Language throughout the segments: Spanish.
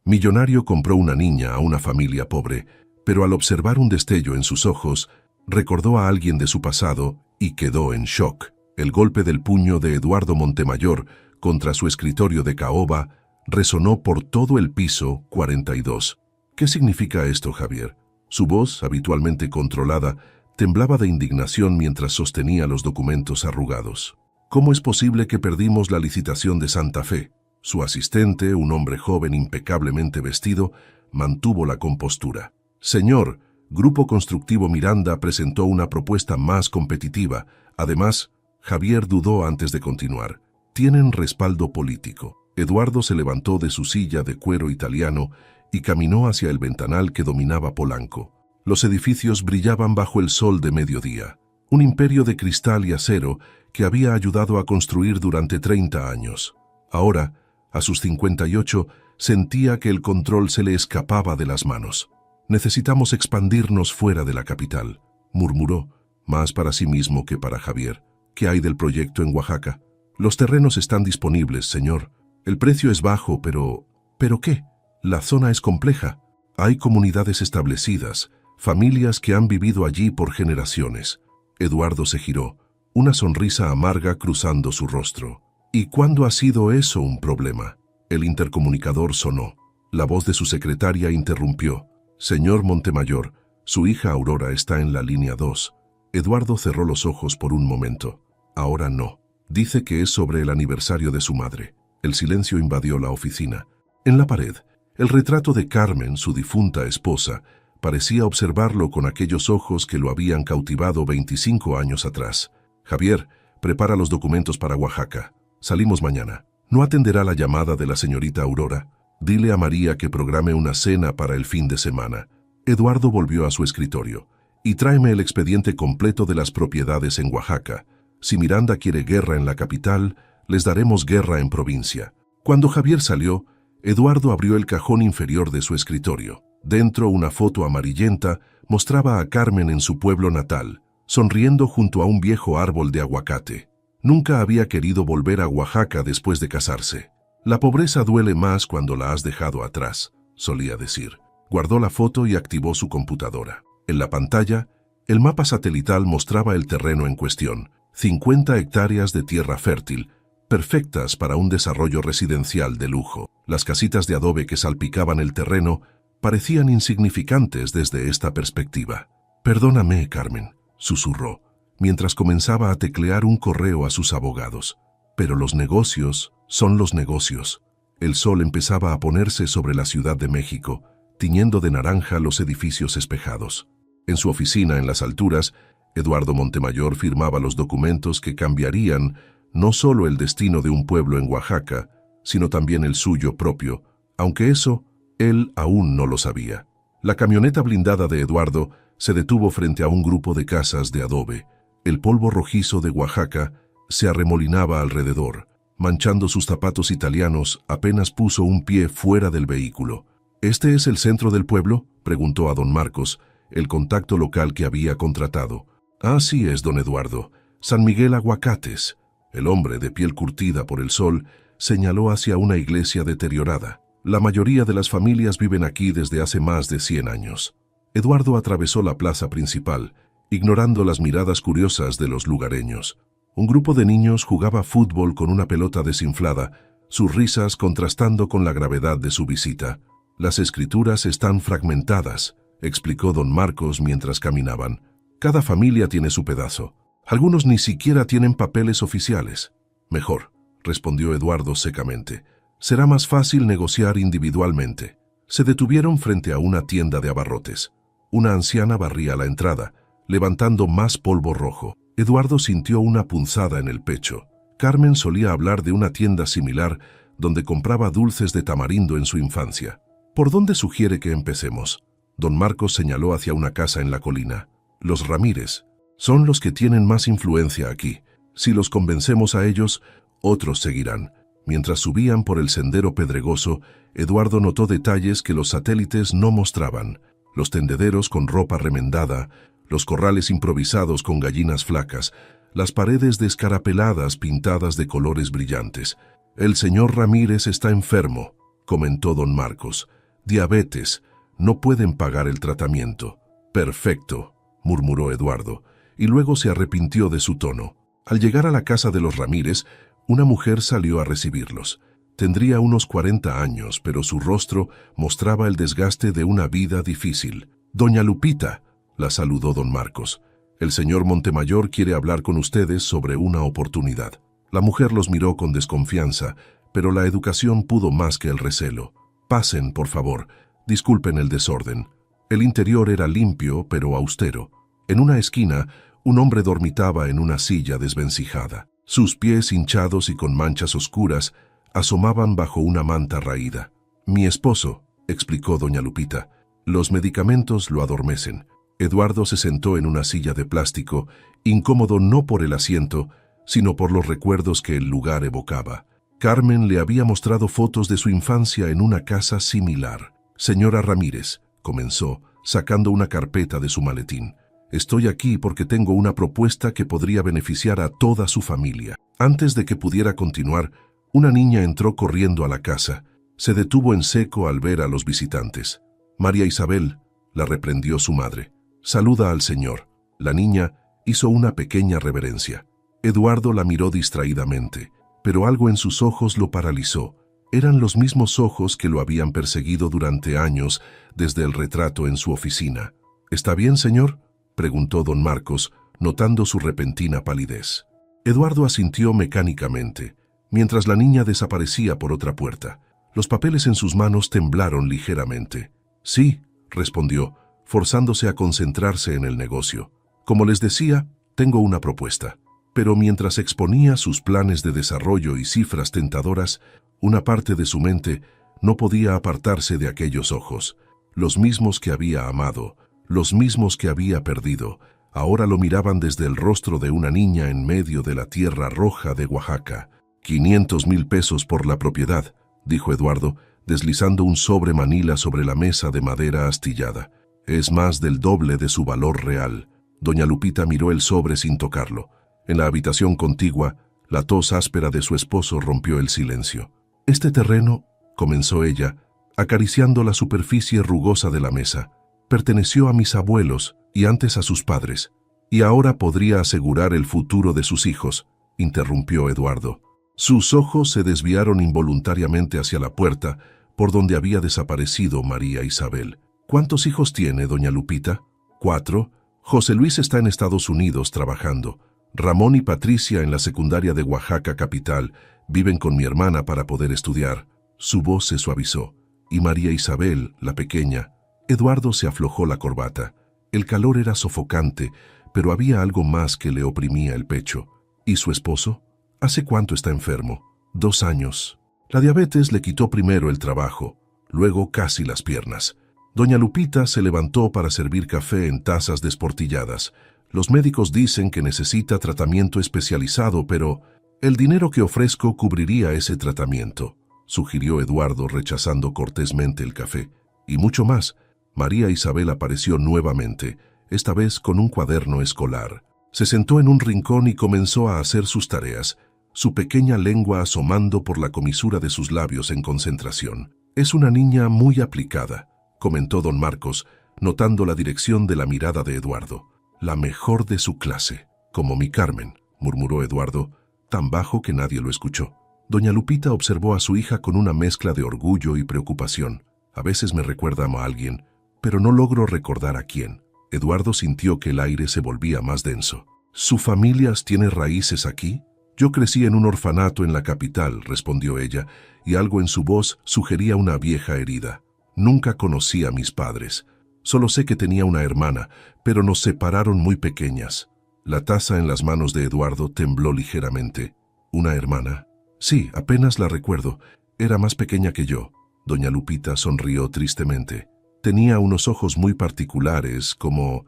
Millonario compró una niña a una familia pobre, pero al observar un destello en sus ojos, recordó a alguien de su pasado y quedó en shock. El golpe del puño de Eduardo Montemayor contra su escritorio de caoba resonó por todo el piso 42. ¿Qué significa esto, Javier? Su voz, habitualmente controlada, temblaba de indignación mientras sostenía los documentos arrugados. ¿Cómo es posible que perdimos la licitación de Santa Fe? Su asistente, un hombre joven impecablemente vestido, mantuvo la compostura. Señor, Grupo Constructivo Miranda presentó una propuesta más competitiva. Además, Javier dudó antes de continuar. Tienen respaldo político. Eduardo se levantó de su silla de cuero italiano y caminó hacia el ventanal que dominaba Polanco. Los edificios brillaban bajo el sol de mediodía. Un imperio de cristal y acero que había ayudado a construir durante 30 años. Ahora, a sus 58, sentía que el control se le escapaba de las manos. Necesitamos expandirnos fuera de la capital, murmuró, más para sí mismo que para Javier. ¿Qué hay del proyecto en Oaxaca? Los terrenos están disponibles, señor. El precio es bajo, pero... ¿Pero qué? La zona es compleja. Hay comunidades establecidas, familias que han vivido allí por generaciones. Eduardo se giró, una sonrisa amarga cruzando su rostro. ¿Y cuándo ha sido eso un problema? El intercomunicador sonó. La voz de su secretaria interrumpió. Señor Montemayor, su hija Aurora está en la línea 2. Eduardo cerró los ojos por un momento. Ahora no. Dice que es sobre el aniversario de su madre. El silencio invadió la oficina. En la pared, el retrato de Carmen, su difunta esposa, parecía observarlo con aquellos ojos que lo habían cautivado 25 años atrás. Javier, prepara los documentos para Oaxaca. Salimos mañana. ¿No atenderá la llamada de la señorita Aurora? Dile a María que programe una cena para el fin de semana. Eduardo volvió a su escritorio. Y tráeme el expediente completo de las propiedades en Oaxaca. Si Miranda quiere guerra en la capital, les daremos guerra en provincia. Cuando Javier salió, Eduardo abrió el cajón inferior de su escritorio. Dentro, una foto amarillenta mostraba a Carmen en su pueblo natal, sonriendo junto a un viejo árbol de aguacate. Nunca había querido volver a Oaxaca después de casarse. La pobreza duele más cuando la has dejado atrás, solía decir. Guardó la foto y activó su computadora. En la pantalla, el mapa satelital mostraba el terreno en cuestión, 50 hectáreas de tierra fértil, perfectas para un desarrollo residencial de lujo. Las casitas de adobe que salpicaban el terreno parecían insignificantes desde esta perspectiva. Perdóname, Carmen, susurró, mientras comenzaba a teclear un correo a sus abogados. Pero los negocios son los negocios. El sol empezaba a ponerse sobre la Ciudad de México, tiñendo de naranja los edificios espejados. En su oficina en las alturas, Eduardo Montemayor firmaba los documentos que cambiarían no solo el destino de un pueblo en Oaxaca, sino también el suyo propio, aunque eso él aún no lo sabía. La camioneta blindada de Eduardo se detuvo frente a un grupo de casas de adobe. El polvo rojizo de Oaxaca se arremolinaba alrededor. Manchando sus zapatos italianos, apenas puso un pie fuera del vehículo. ¿Este es el centro del pueblo?, preguntó a don Marcos, el contacto local que había contratado. Así es, don Eduardo. San Miguel Aguacates. El hombre, de piel curtida por el sol, señaló hacia una iglesia deteriorada. La mayoría de las familias viven aquí desde hace más de 100 años. Eduardo atravesó la plaza principal, ignorando las miradas curiosas de los lugareños. Un grupo de niños jugaba fútbol con una pelota desinflada, sus risas contrastando con la gravedad de su visita. Las escrituras están fragmentadas, explicó don Marcos mientras caminaban. Cada familia tiene su pedazo. Algunos ni siquiera tienen papeles oficiales. Mejor, respondió Eduardo secamente. Será más fácil negociar individualmente. Se detuvieron frente a una tienda de abarrotes. Una anciana barría la entrada, levantando más polvo rojo. Eduardo sintió una punzada en el pecho. Carmen solía hablar de una tienda similar donde compraba dulces de tamarindo en su infancia. ¿Por dónde sugiere que empecemos? Don Marcos señaló hacia una casa en la colina. Los Ramírez son los que tienen más influencia aquí. Si los convencemos a ellos, otros seguirán. Mientras subían por el sendero pedregoso, Eduardo notó detalles que los satélites no mostraban. Los tendederos con ropa remendada, los corrales improvisados con gallinas flacas, las paredes descarapeladas pintadas de colores brillantes. El señor Ramírez está enfermo, comentó don Marcos. Diabetes. No pueden pagar el tratamiento. Perfecto, murmuró Eduardo, y luego se arrepintió de su tono. Al llegar a la casa de los Ramírez, una mujer salió a recibirlos. Tendría unos 40 años, pero su rostro mostraba el desgaste de una vida difícil. «Doña Lupita», la saludó don Marcos. «El señor Montemayor quiere hablar con ustedes sobre una oportunidad». La mujer los miró con desconfianza, pero la educación pudo más que el recelo. «Pasen, por favor. Disculpen el desorden». El interior era limpio, pero austero. En una esquina, un hombre dormitaba en una silla desvencijada. Sus pies hinchados y con manchas oscuras asomaban bajo una manta raída. «Mi esposo», explicó doña Lupita. «Los medicamentos lo adormecen». Eduardo se sentó en una silla de plástico, incómodo no por el asiento, sino por los recuerdos que el lugar evocaba. Carmen le había mostrado fotos de su infancia en una casa similar. «Señora Ramírez», comenzó, sacando una carpeta de su maletín. «Estoy aquí porque tengo una propuesta que podría beneficiar a toda su familia». Antes de que pudiera continuar, una niña entró corriendo a la casa. Se detuvo en seco al ver a los visitantes. «María Isabel», la reprendió su madre. «Saluda al señor». La niña hizo una pequeña reverencia. Eduardo la miró distraídamente, pero algo en sus ojos lo paralizó. Eran los mismos ojos que lo habían perseguido durante años desde el retrato en su oficina. «¿Está bien, señor?», preguntó don Marcos, notando su repentina palidez. Eduardo asintió mecánicamente, mientras la niña desaparecía por otra puerta. Los papeles en sus manos temblaron ligeramente. «Sí», respondió, forzándose a concentrarse en el negocio. «Como les decía, tengo una propuesta». Pero mientras exponía sus planes de desarrollo y cifras tentadoras, una parte de su mente no podía apartarse de aquellos ojos. Los mismos que había amado, los mismos que había perdido, ahora lo miraban desde el rostro de una niña en medio de la tierra roja de Oaxaca. «500,000 pesos por la propiedad», dijo Eduardo, deslizando un sobre manila sobre la mesa de madera astillada. «Es más del doble de su valor real». Doña Lupita miró el sobre sin tocarlo. En la habitación contigua, la tos áspera de su esposo rompió el silencio. «Este terreno», comenzó ella, acariciando la superficie rugosa de la mesa, «perteneció a mis abuelos y antes a sus padres, y ahora podría asegurar el futuro de sus hijos», interrumpió Eduardo. Sus ojos se desviaron involuntariamente hacia la puerta, por donde había desaparecido María Isabel. «¿Cuántos hijos tiene, doña Lupita?» «4. José Luis está en Estados Unidos trabajando. Ramón y Patricia en la secundaria de Oaxaca capital viven con mi hermana para poder estudiar». Su voz se suavizó. «Y María Isabel, la pequeña». Eduardo se aflojó la corbata. El calor era sofocante, pero había algo más que le oprimía el pecho. «¿Y su esposo? ¿Hace cuánto está enfermo?» 2 años. La diabetes le quitó primero el trabajo, luego casi las piernas. Doña Lupita se levantó para servir café en tazas desportilladas. «Los médicos dicen que necesita tratamiento especializado, pero el dinero que ofrezco cubriría ese tratamiento», sugirió Eduardo, rechazando cortésmente el café. «Y mucho más». María Isabel apareció nuevamente, esta vez con un cuaderno escolar. Se sentó en un rincón y comenzó a hacer sus tareas, su pequeña lengua asomando por la comisura de sus labios en concentración. «Es una niña muy aplicada», comentó don Marcos, notando la dirección de la mirada de Eduardo. «La mejor de su clase, como mi Carmen», murmuró Eduardo, tan bajo que nadie lo escuchó. Doña Lupita observó a su hija con una mezcla de orgullo y preocupación. «A veces me recuerda a alguien, pero no logro recordar a quién». Eduardo sintió que el aire se volvía más denso. «¿Su familia tiene raíces aquí?» «Yo crecí en un orfanato en la capital», respondió ella, y algo en su voz sugería una vieja herida. «Nunca conocí a mis padres. Solo sé que tenía una hermana, pero nos separaron muy pequeñas». La taza en las manos de Eduardo tembló ligeramente. «¿Una hermana?» «Sí, apenas la recuerdo. Era más pequeña que yo». Doña Lupita sonrió tristemente. «Tenía unos ojos muy particulares, como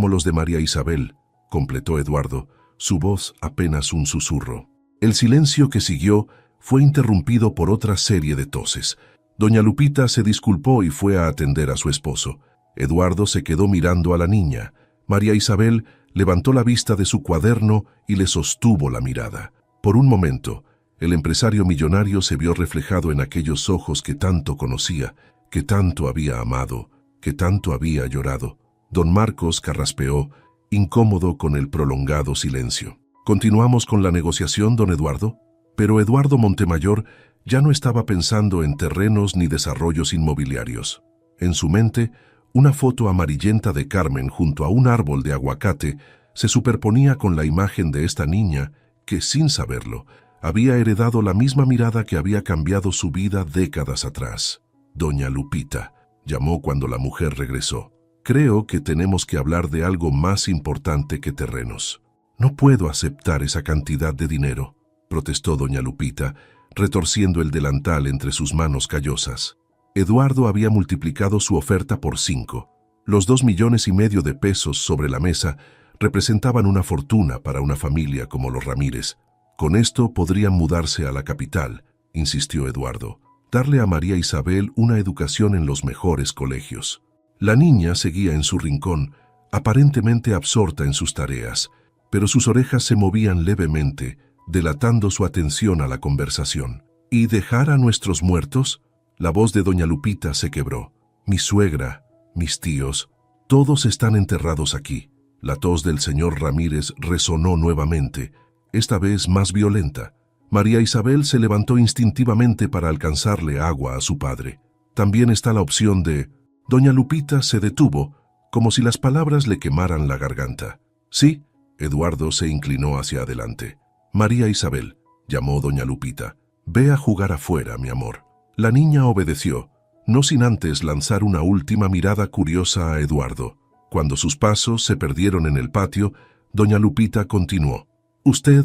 los de María Isabel», completó Eduardo, su voz apenas un susurro. El silencio que siguió fue interrumpido por otra serie de toses. Doña Lupita se disculpó y fue a atender a su esposo. Eduardo se quedó mirando a la niña. María Isabel levantó la vista de su cuaderno y le sostuvo la mirada. Por un momento, El empresario millonario se vio reflejado en aquellos ojos que tanto conocía, que tanto había amado, que tanto había llorado. Don Marcos carraspeó, incómodo con el prolongado silencio. «¿Continuamos con la negociación, don Eduardo?» Pero Eduardo Montemayor ya no estaba pensando en terrenos ni desarrollos inmobiliarios. En su mente, una foto amarillenta de Carmen junto a un árbol de aguacate se superponía con la imagen de esta niña que, sin saberlo, había heredado la misma mirada que había cambiado su vida décadas atrás. «Doña Lupita», llamó cuando la mujer regresó. «Creo que tenemos que hablar de algo más importante que terrenos». «No puedo aceptar esa cantidad de dinero», protestó doña Lupita, retorciendo el delantal entre sus manos callosas. Eduardo había multiplicado su oferta por 5. Los 2,5 millones de pesos sobre la mesa representaban una fortuna para una familia como los Ramírez. «Con esto podrían mudarse a la capital», insistió Eduardo, «darle a María Isabel una educación en los mejores colegios». La niña seguía en su rincón, aparentemente absorta en sus tareas, pero sus orejas se movían levemente, delatando su atención a la conversación. «¿Y dejar a nuestros muertos?». La voz de doña Lupita se quebró. «Mi suegra, mis tíos, todos están enterrados aquí». La tos del señor Ramírez resonó nuevamente, esta vez más violenta. María Isabel se levantó instintivamente para alcanzarle agua a su padre. «También está la opción de...». Doña Lupita se detuvo, como si las palabras le quemaran la garganta. «Sí». Eduardo se inclinó hacia adelante. «María Isabel», llamó doña Lupita, «ve a jugar afuera, mi amor». La niña obedeció, no sin antes lanzar una última mirada curiosa a Eduardo. Cuando sus pasos se perdieron en el patio, doña Lupita continuó. «¿Usted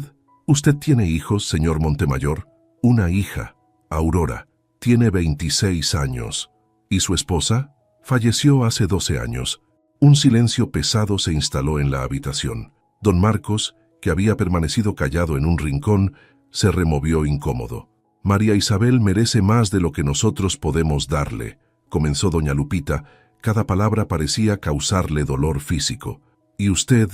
tiene hijos, señor Montemayor?» «Una hija, Aurora, tiene 26 años. ¿Y su esposa?» «Falleció hace 12 años». Un silencio pesado se instaló en la habitación. Don Marcos, que había permanecido callado en un rincón, se removió incómodo. «María Isabel merece más de lo que nosotros podemos darle», comenzó doña Lupita. Cada palabra parecía causarle dolor físico. «Y usted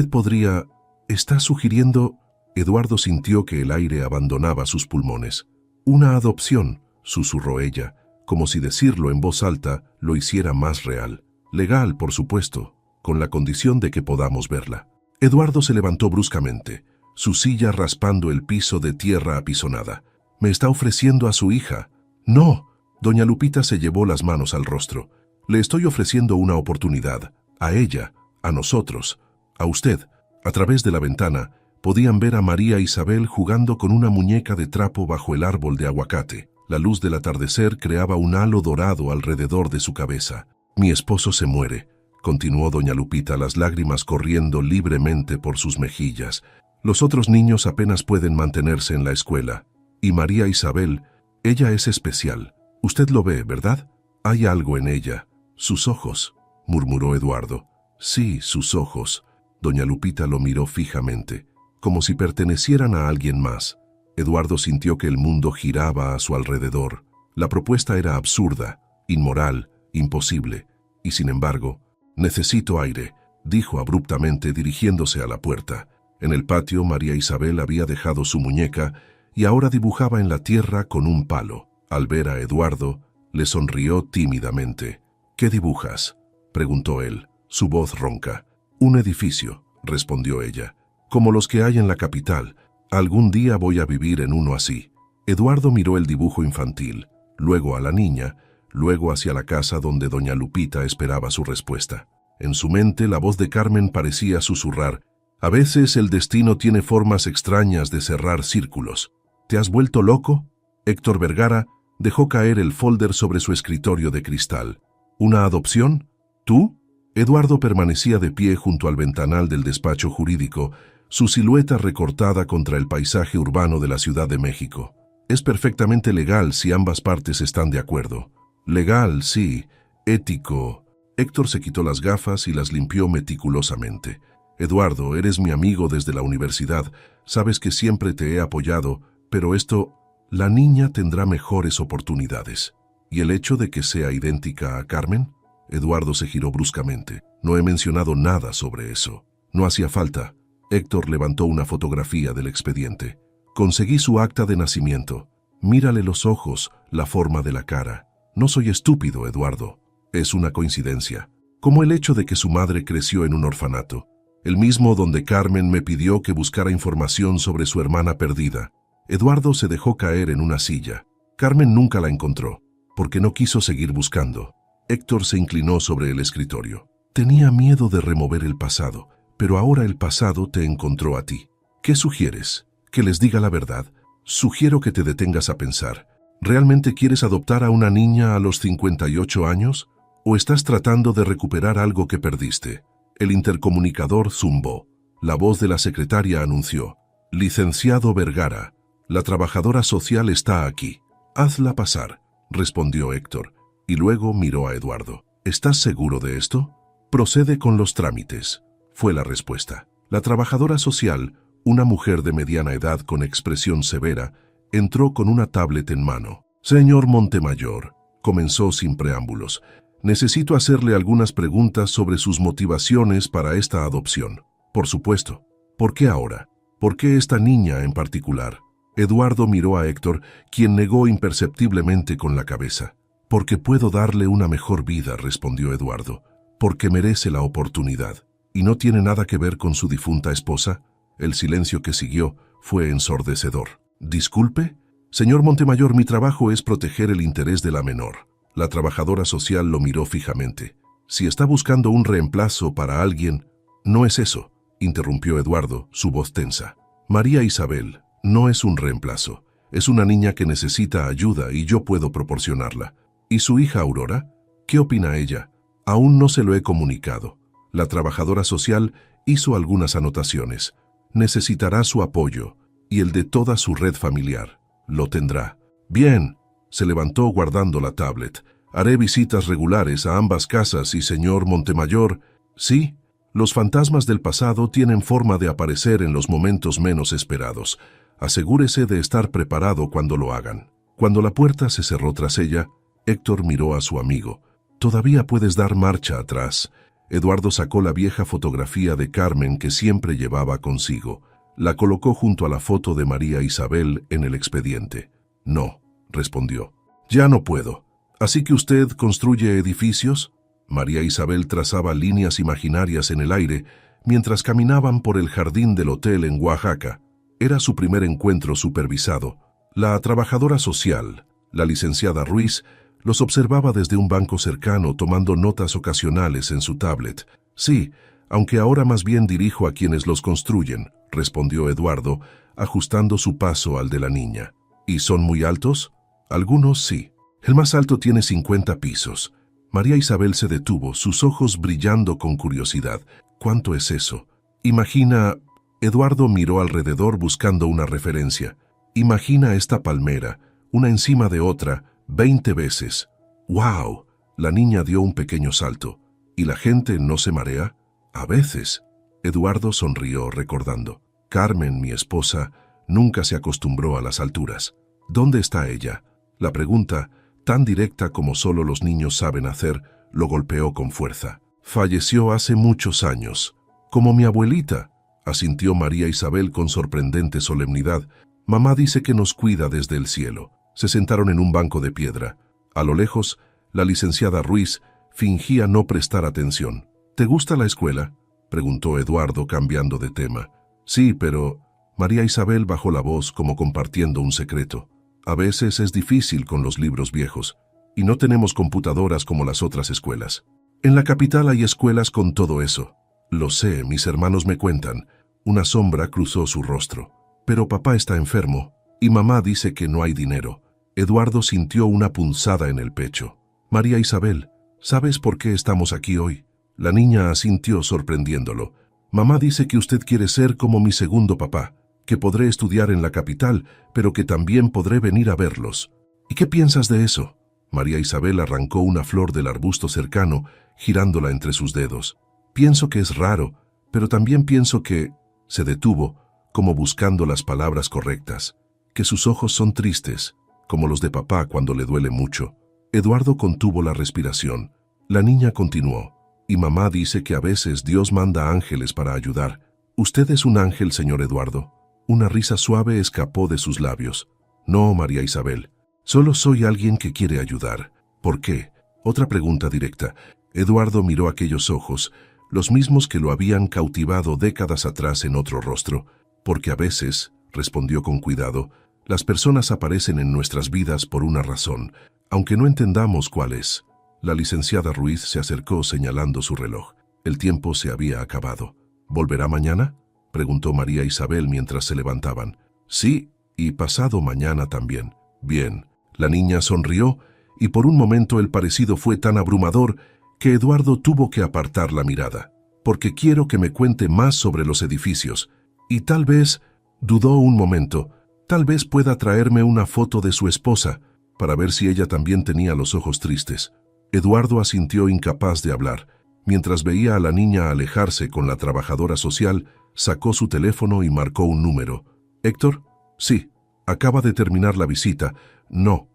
podría...». «¿Está sugiriendo...?» Eduardo sintió que el aire abandonaba sus pulmones. «Una adopción», susurró ella, como si decirlo en voz alta lo hiciera más real. «Legal, por supuesto, con la condición de que podamos verla». Eduardo se levantó bruscamente, su silla raspando el piso de tierra apisonada. «¿Me está ofreciendo a su hija?» «No». Doña Lupita se llevó las manos al rostro. «Le estoy ofreciendo una oportunidad. A ella, a nosotros, a usted». A través de la ventana podían ver a María Isabel jugando con una muñeca de trapo bajo el árbol de aguacate. La luz del atardecer creaba un halo dorado alrededor de su cabeza. «Mi esposo se muere», continuó doña Lupita, las lágrimas corriendo libremente por sus mejillas. «Los otros niños apenas pueden mantenerse en la escuela. Y María Isabel, ella es especial. Usted lo ve, ¿verdad? Hay algo en ella. Sus ojos», murmuró Eduardo. «Sí, sus ojos». Doña Lupita lo miró fijamente, como si pertenecieran a alguien más. Eduardo sintió que el mundo giraba a su alrededor. La propuesta era absurda, inmoral, imposible. Y sin embargo, «Necesito aire», dijo abruptamente dirigiéndose a la puerta. En el patio, María Isabel había dejado su muñeca y ahora dibujaba en la tierra con un palo. Al ver a Eduardo, le sonrió tímidamente. «¿Qué dibujas?», preguntó él, su voz ronca. «Un edificio», respondió ella, «como los que hay en la capital. Algún día voy a vivir en uno así». Eduardo miró el dibujo infantil, luego a la niña, luego hacia la casa donde doña Lupita esperaba su respuesta. En su mente la voz de Carmen parecía susurrar: «A veces el destino tiene formas extrañas de cerrar círculos. ¿Te has vuelto loco?». Héctor Vergara dejó caer el folder sobre su escritorio de cristal. «¿Una adopción? ¿Tú?». Eduardo permanecía de pie junto al ventanal del despacho jurídico, su silueta recortada contra el paisaje urbano de la Ciudad de México. «Es perfectamente legal si ambas partes están de acuerdo». «Legal, sí. Ético». Héctor se quitó las gafas y las limpió meticulosamente. «Eduardo, eres mi amigo desde la universidad. Sabes que siempre te he apoyado, pero esto... La niña tendrá mejores oportunidades». «¿Y el hecho de que sea idéntica a Carmen?». Eduardo se giró bruscamente. «No he mencionado nada sobre eso». «No hacía falta». Héctor levantó una fotografía del expediente. Conseguí su acta de nacimiento. Mírale los ojos, la forma de la cara. No soy estúpido, Eduardo. Es una coincidencia. Como el hecho de que su madre creció en un orfanato, el mismo donde Carmen me pidió que buscara información sobre su hermana perdida. Eduardo se dejó caer en una silla. Carmen nunca la encontró, porque no quiso seguir buscando. Héctor se inclinó sobre el escritorio. Tenía miedo de remover el pasado, pero ahora el pasado te encontró a ti. ¿Qué sugieres? ¿Que les diga la verdad? Sugiero que te detengas a pensar. ¿Realmente quieres adoptar a una niña a los 58 años? ¿O estás tratando de recuperar algo que perdiste? El intercomunicador zumbó. La voz de la secretaria anunció: Licenciado Vergara, la trabajadora social está aquí. Hazla pasar, respondió Héctor, y luego miró a Eduardo. ¿Estás seguro de esto? Procede con los trámites, fue la respuesta. La trabajadora social, una mujer de mediana edad con expresión severa, entró con una tablet en mano. Señor Montemayor, comenzó sin preámbulos, necesito hacerle algunas preguntas sobre sus motivaciones para esta adopción. Por supuesto. ¿Por qué ahora? ¿Por qué esta niña en particular? Eduardo miró a Héctor, quien negó imperceptiblemente con la cabeza. Porque puedo darle una mejor vida, respondió Eduardo. Porque merece la oportunidad. ¿Y no tiene nada que ver con su difunta esposa? El silencio que siguió fue ensordecedor. ¿Disculpe? Señor Montemayor, mi trabajo es proteger el interés de la menor. La trabajadora social lo miró fijamente. Si está buscando un reemplazo para alguien, no es eso, interrumpió Eduardo, su voz tensa. María Isabel no es un reemplazo. Es una niña que necesita ayuda y yo puedo proporcionarla. ¿Y su hija Aurora? ¿Qué opina ella? Aún no se lo he comunicado. La trabajadora social hizo algunas anotaciones. Necesitará su apoyo y el de toda su red familiar. Lo tendrá. Bien. Se levantó guardando la tablet. Haré visitas regulares a ambas casas y, señor Montemayor, sí, los fantasmas del pasado tienen forma de aparecer en los momentos menos esperados. Asegúrese de estar preparado cuando lo hagan. Cuando la puerta se cerró tras ella, Héctor miró a su amigo. Todavía puedes dar marcha atrás. Eduardo sacó la vieja fotografía de Carmen que siempre llevaba consigo. La colocó junto a la foto de María Isabel en el expediente. No, respondió. Ya no puedo. ¿Así que usted construye edificios? María Isabel trazaba líneas imaginarias en el aire mientras caminaban por el jardín del hotel en Oaxaca. Era su primer encuentro supervisado. La trabajadora social, la licenciada Ruiz, los observaba desde un banco cercano tomando notas ocasionales en su tablet. Sí, aunque ahora más bien dirijo a quienes los construyen, respondió Eduardo, ajustando su paso al de la niña. ¿Y son muy altos? Algunos sí. El más alto tiene 50 pisos. María Isabel se detuvo, sus ojos brillando con curiosidad. ¿Cuánto es eso? Imagina... Eduardo miró alrededor buscando una referencia. Imagina esta palmera, una encima de otra, 20 veces. ¡Wow! La niña dio un pequeño salto. ¿Y la gente no se marea? A veces. Eduardo sonrió recordando. Carmen, mi esposa, nunca se acostumbró a las alturas. ¿Dónde está ella? La pregunta, tan directa como solo los niños saben hacer, lo golpeó con fuerza. Falleció hace muchos años. Como mi abuelita, asintió María Isabel con sorprendente solemnidad. Mamá dice que nos cuida desde el cielo. Se sentaron en un banco de piedra. A lo lejos, la licenciada Ruiz fingía no prestar atención. ¿Te gusta la escuela?, preguntó Eduardo cambiando de tema. Sí, pero... María Isabel bajó la voz como compartiendo un secreto. A veces es difícil con los libros viejos, y no tenemos computadoras como las otras escuelas. En la capital hay escuelas con todo eso. Lo sé, mis hermanos me cuentan. Una sombra cruzó su rostro. Pero papá está enfermo, y mamá dice que no hay dinero. Eduardo sintió una punzada en el pecho. María Isabel, ¿sabes por qué estamos aquí hoy? La niña asintió sorprendiéndolo. Mamá dice que usted quiere ser como mi segundo papá, que podré estudiar en la capital, pero que también podré venir a verlos. ¿Y qué piensas de eso? María Isabel arrancó una flor del arbusto cercano, girándola entre sus dedos. Pienso que es raro, pero también pienso que... Se detuvo, como buscando las palabras correctas. Que sus ojos son tristes, como los de papá cuando le duele mucho. Eduardo contuvo la respiración. La niña continuó. Y mamá dice que a veces Dios manda ángeles para ayudar. ¿Usted es un ángel, señor Eduardo? Una risa suave escapó de sus labios. No, María Isabel. Solo soy alguien que quiere ayudar. ¿Por qué? Otra pregunta directa. Eduardo miró aquellos ojos, los mismos que lo habían cautivado décadas atrás en otro rostro. Porque a veces, respondió con cuidado, las personas aparecen en nuestras vidas por una razón, aunque no entendamos cuál es. La licenciada Ruiz se acercó señalando su reloj. El tiempo se había acabado. ¿Volverá mañana?, preguntó María Isabel mientras se levantaban. Sí, y pasado mañana también. Bien. La niña sonrió, y por un momento el parecido fue tan abrumador que Eduardo tuvo que apartar la mirada. Porque quiero que me cuente más sobre los edificios. Y tal vez, dudó un momento, tal vez pueda traerme una foto de su esposa, para ver si ella también tenía los ojos tristes. Eduardo asintió incapaz de hablar. Mientras veía a la niña alejarse con la trabajadora social, sacó su teléfono y marcó un número. ¿Héctor? Sí. Acaba de terminar la visita. No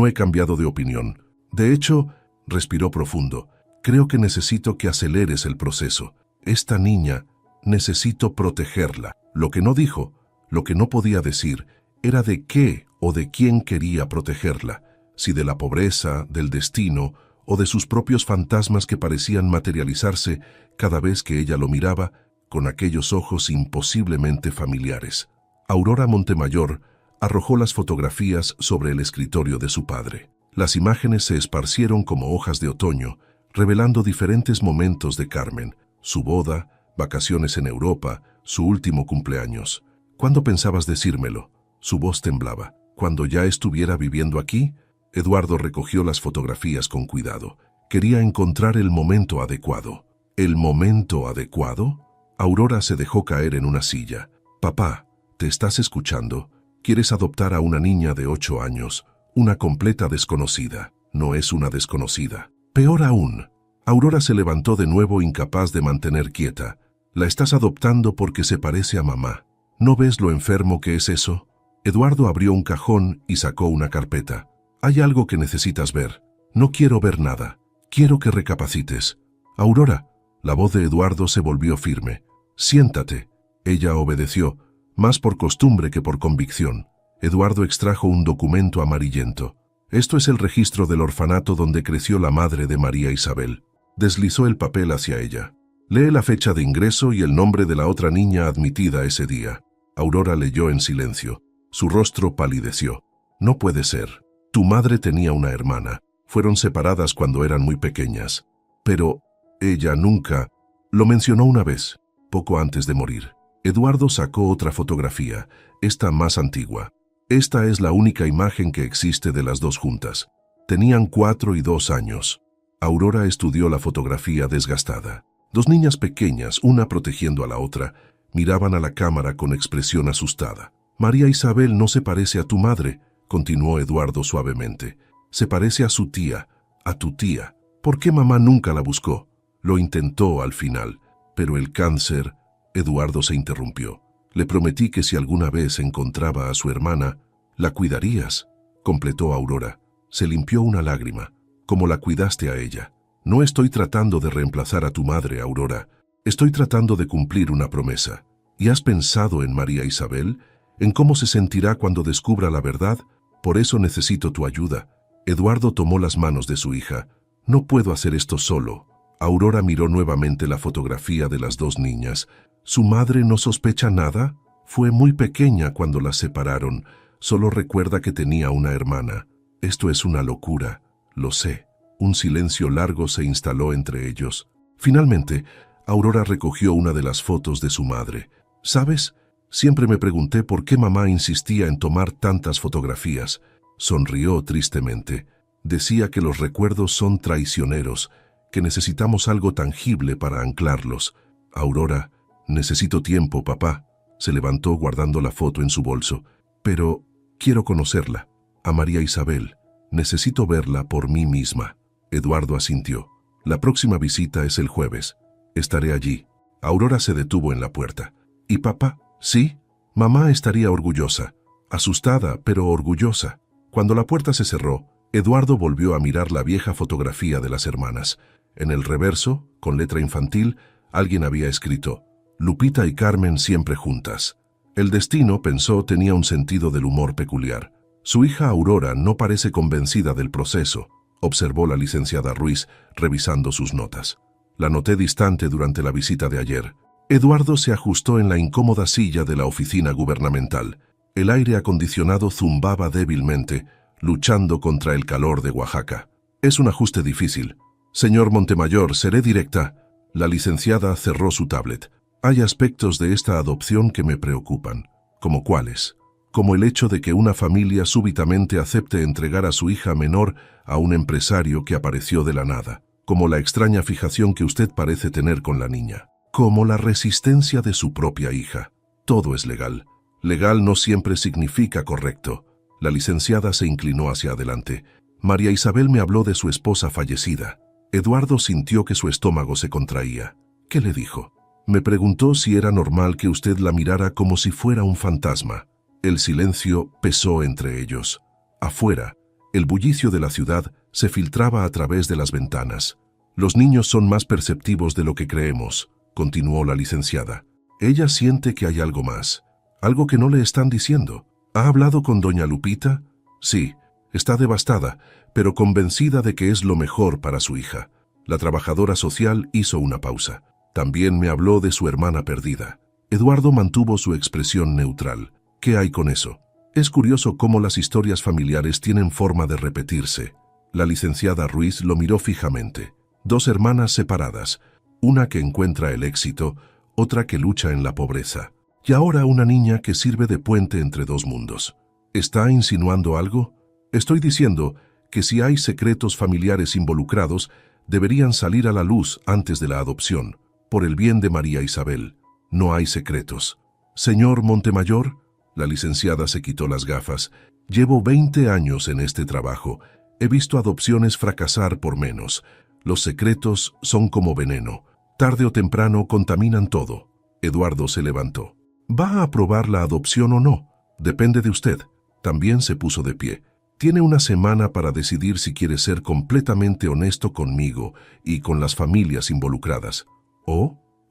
he cambiado de opinión. De hecho, respiró profundo. Creo que necesito que aceleres el proceso. Esta niña, necesito protegerla. Lo que no dijo, lo que no podía decir, era de qué o de quién quería protegerla. Si de la pobreza, del destino o de sus propios fantasmas que parecían materializarse cada vez que ella lo miraba con aquellos ojos imposiblemente familiares. Aurora Montemayor arrojó las fotografías sobre el escritorio de su padre. Las imágenes se esparcieron como hojas de otoño, revelando diferentes momentos de Carmen: su boda, vacaciones en Europa, su último cumpleaños. ¿Cuándo pensabas decírmelo? Su voz temblaba. ¿Cuando ya estuviera viviendo aquí? Eduardo recogió las fotografías con cuidado. Quería encontrar el momento adecuado. ¿El momento adecuado? Aurora se dejó caer en una silla. Papá, ¿te estás escuchando? Quieres adoptar a una niña de 8 años, una completa desconocida. No es una desconocida. Peor aún. Aurora se levantó de nuevo, incapaz de mantener quieta. La estás adoptando porque se parece a mamá. ¿No ves lo enfermo que es eso? Eduardo abrió un cajón y sacó una carpeta. Hay algo que necesitas ver. No quiero ver nada. Quiero que recapacites. Aurora. La voz de Eduardo se volvió firme. Siéntate. Ella obedeció, más por costumbre que por convicción. Eduardo extrajo un documento amarillento. Esto es el registro del orfanato donde creció la madre de María Isabel. Deslizó el papel hacia ella. Lee la fecha de ingreso y el nombre de la otra niña admitida ese día. Aurora leyó en silencio. Su rostro palideció. No puede ser. Tu madre tenía una hermana. Fueron separadas cuando eran muy pequeñas. Pero ella nunca... Lo mencionó una vez, poco antes de morir. Eduardo sacó otra fotografía, esta más antigua. Esta es la única imagen que existe de las dos juntas. Tenían 4 y 2 años. Aurora estudió la fotografía desgastada. Dos niñas pequeñas, una protegiendo a la otra, miraban a la cámara con expresión asustada. María Isabel no se parece a tu madre, continuó Eduardo suavemente. Se parece a su tía, a tu tía. ¿Por qué mamá nunca la buscó? Lo intentó al final, pero el cáncer... Eduardo se interrumpió. Le prometí que si alguna vez encontraba a su hermana, la cuidarías, completó Aurora. Se limpió una lágrima, como la cuidaste a ella. No estoy tratando de reemplazar a tu madre, Aurora. Estoy tratando de cumplir una promesa. ¿Y has pensado en María Isabel? ¿En cómo se sentirá cuando descubra la verdad? Por eso necesito tu ayuda. Eduardo tomó las manos de su hija. No puedo hacer esto solo. Aurora miró nuevamente la fotografía de las dos niñas. ¿Su madre no sospecha nada? Fue muy pequeña cuando las separaron. Solo recuerda que tenía una hermana. Esto es una locura. Lo sé. Un silencio largo se instaló entre ellos. Finalmente, Aurora recogió una de las fotos de su madre. ¿Sabes? Siempre me pregunté por qué mamá insistía en tomar tantas fotografías. Sonrió tristemente. Decía que los recuerdos son traicioneros, que necesitamos algo tangible para anclarlos. Aurora, necesito tiempo, papá. Se levantó guardando la foto en su bolso. Pero quiero conocerla. A María Isabel. Necesito verla por mí misma. Eduardo asintió. La próxima visita es el jueves. Estaré allí. Aurora se detuvo en la puerta. ¿Y papá? Sí. Mamá estaría orgullosa. Asustada, pero orgullosa. Cuando la puerta se cerró, Eduardo volvió a mirar la vieja fotografía de las hermanas. En el reverso, con letra infantil, alguien había escrito: Lupita y Carmen siempre juntas. El destino, pensó, tenía un sentido del humor peculiar. Su hija Aurora no parece convencida del proceso, observó la licenciada Ruiz, revisando sus notas. La noté distante durante la visita de ayer. Eduardo se ajustó en la incómoda silla de la oficina gubernamental. El aire acondicionado zumbaba débilmente, luchando contra el calor de Oaxaca. Es un ajuste difícil. Señor Montemayor, seré directa. La licenciada cerró su tablet. Hay aspectos de esta adopción que me preocupan. ¿Como cuáles? Como el hecho de que una familia súbitamente acepte entregar a su hija menor a un empresario que apareció de la nada. Como la extraña fijación que usted parece tener con la niña. Como la resistencia de su propia hija. Todo es legal. Legal no siempre significa correcto. La licenciada se inclinó hacia adelante. María Isabel me habló de su esposa fallecida. Eduardo sintió que su estómago se contraía. ¿Qué le dijo? Me preguntó si era normal que usted la mirara como si fuera un fantasma. El silencio pesó entre ellos. Afuera, el bullicio de la ciudad se filtraba a través de las ventanas. Los niños son más perceptivos de lo que creemos, continuó la licenciada. Ella siente que hay algo más, algo que no le están diciendo. ¿Ha hablado con doña Lupita? Sí, está devastada, pero convencida de que es lo mejor para su hija. La trabajadora social hizo una pausa. También me habló de su hermana perdida. Eduardo mantuvo su expresión neutral. ¿Qué hay con eso? Es curioso cómo las historias familiares tienen forma de repetirse. La licenciada Ruiz lo miró fijamente. Dos hermanas separadas, una que encuentra el éxito, otra que lucha en la pobreza. Y ahora una niña que sirve de puente entre dos mundos. ¿Está insinuando algo? Estoy diciendo que si hay secretos familiares involucrados, deberían salir a la luz antes de la adopción, por el bien de María Isabel. No hay secretos. Señor Montemayor, la licenciada se quitó las gafas. Llevo 20 años en este trabajo. He visto adopciones fracasar por menos. Los secretos son como veneno. Tarde o temprano contaminan todo. Eduardo se levantó. ¿Va a aprobar la adopción o no? Depende de usted. También se puso de pie. Tiene una semana para decidir si quiere ser completamente honesto conmigo y con las familias involucradas.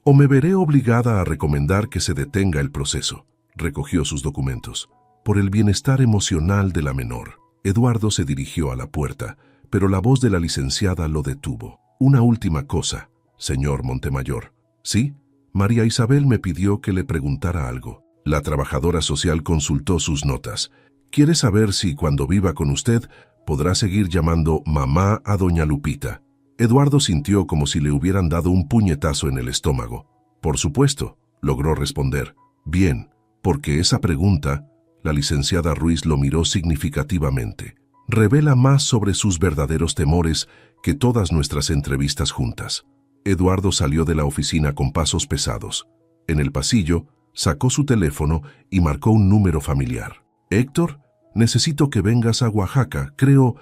O me veré obligada a recomendar que se detenga el proceso. Recogió sus documentos. Por el bienestar emocional de la menor. Eduardo se dirigió a la puerta, pero la voz de la licenciada lo detuvo. Una última cosa, señor Montemayor. ¿Sí? María Isabel me pidió que le preguntara algo. La trabajadora social consultó sus notas. Quiere saber si cuando viva con usted podrá seguir llamando mamá a doña Lupita. Eduardo sintió como si le hubieran dado un puñetazo en el estómago. Por supuesto, logró responder. Bien, porque esa pregunta, la licenciada Ruiz lo miró significativamente. Revela más sobre sus verdaderos temores que todas nuestras entrevistas juntas. Eduardo salió de la oficina con pasos pesados. En el pasillo, sacó su teléfono y marcó un número familiar. Héctor, necesito que vengas a Oaxaca. Creo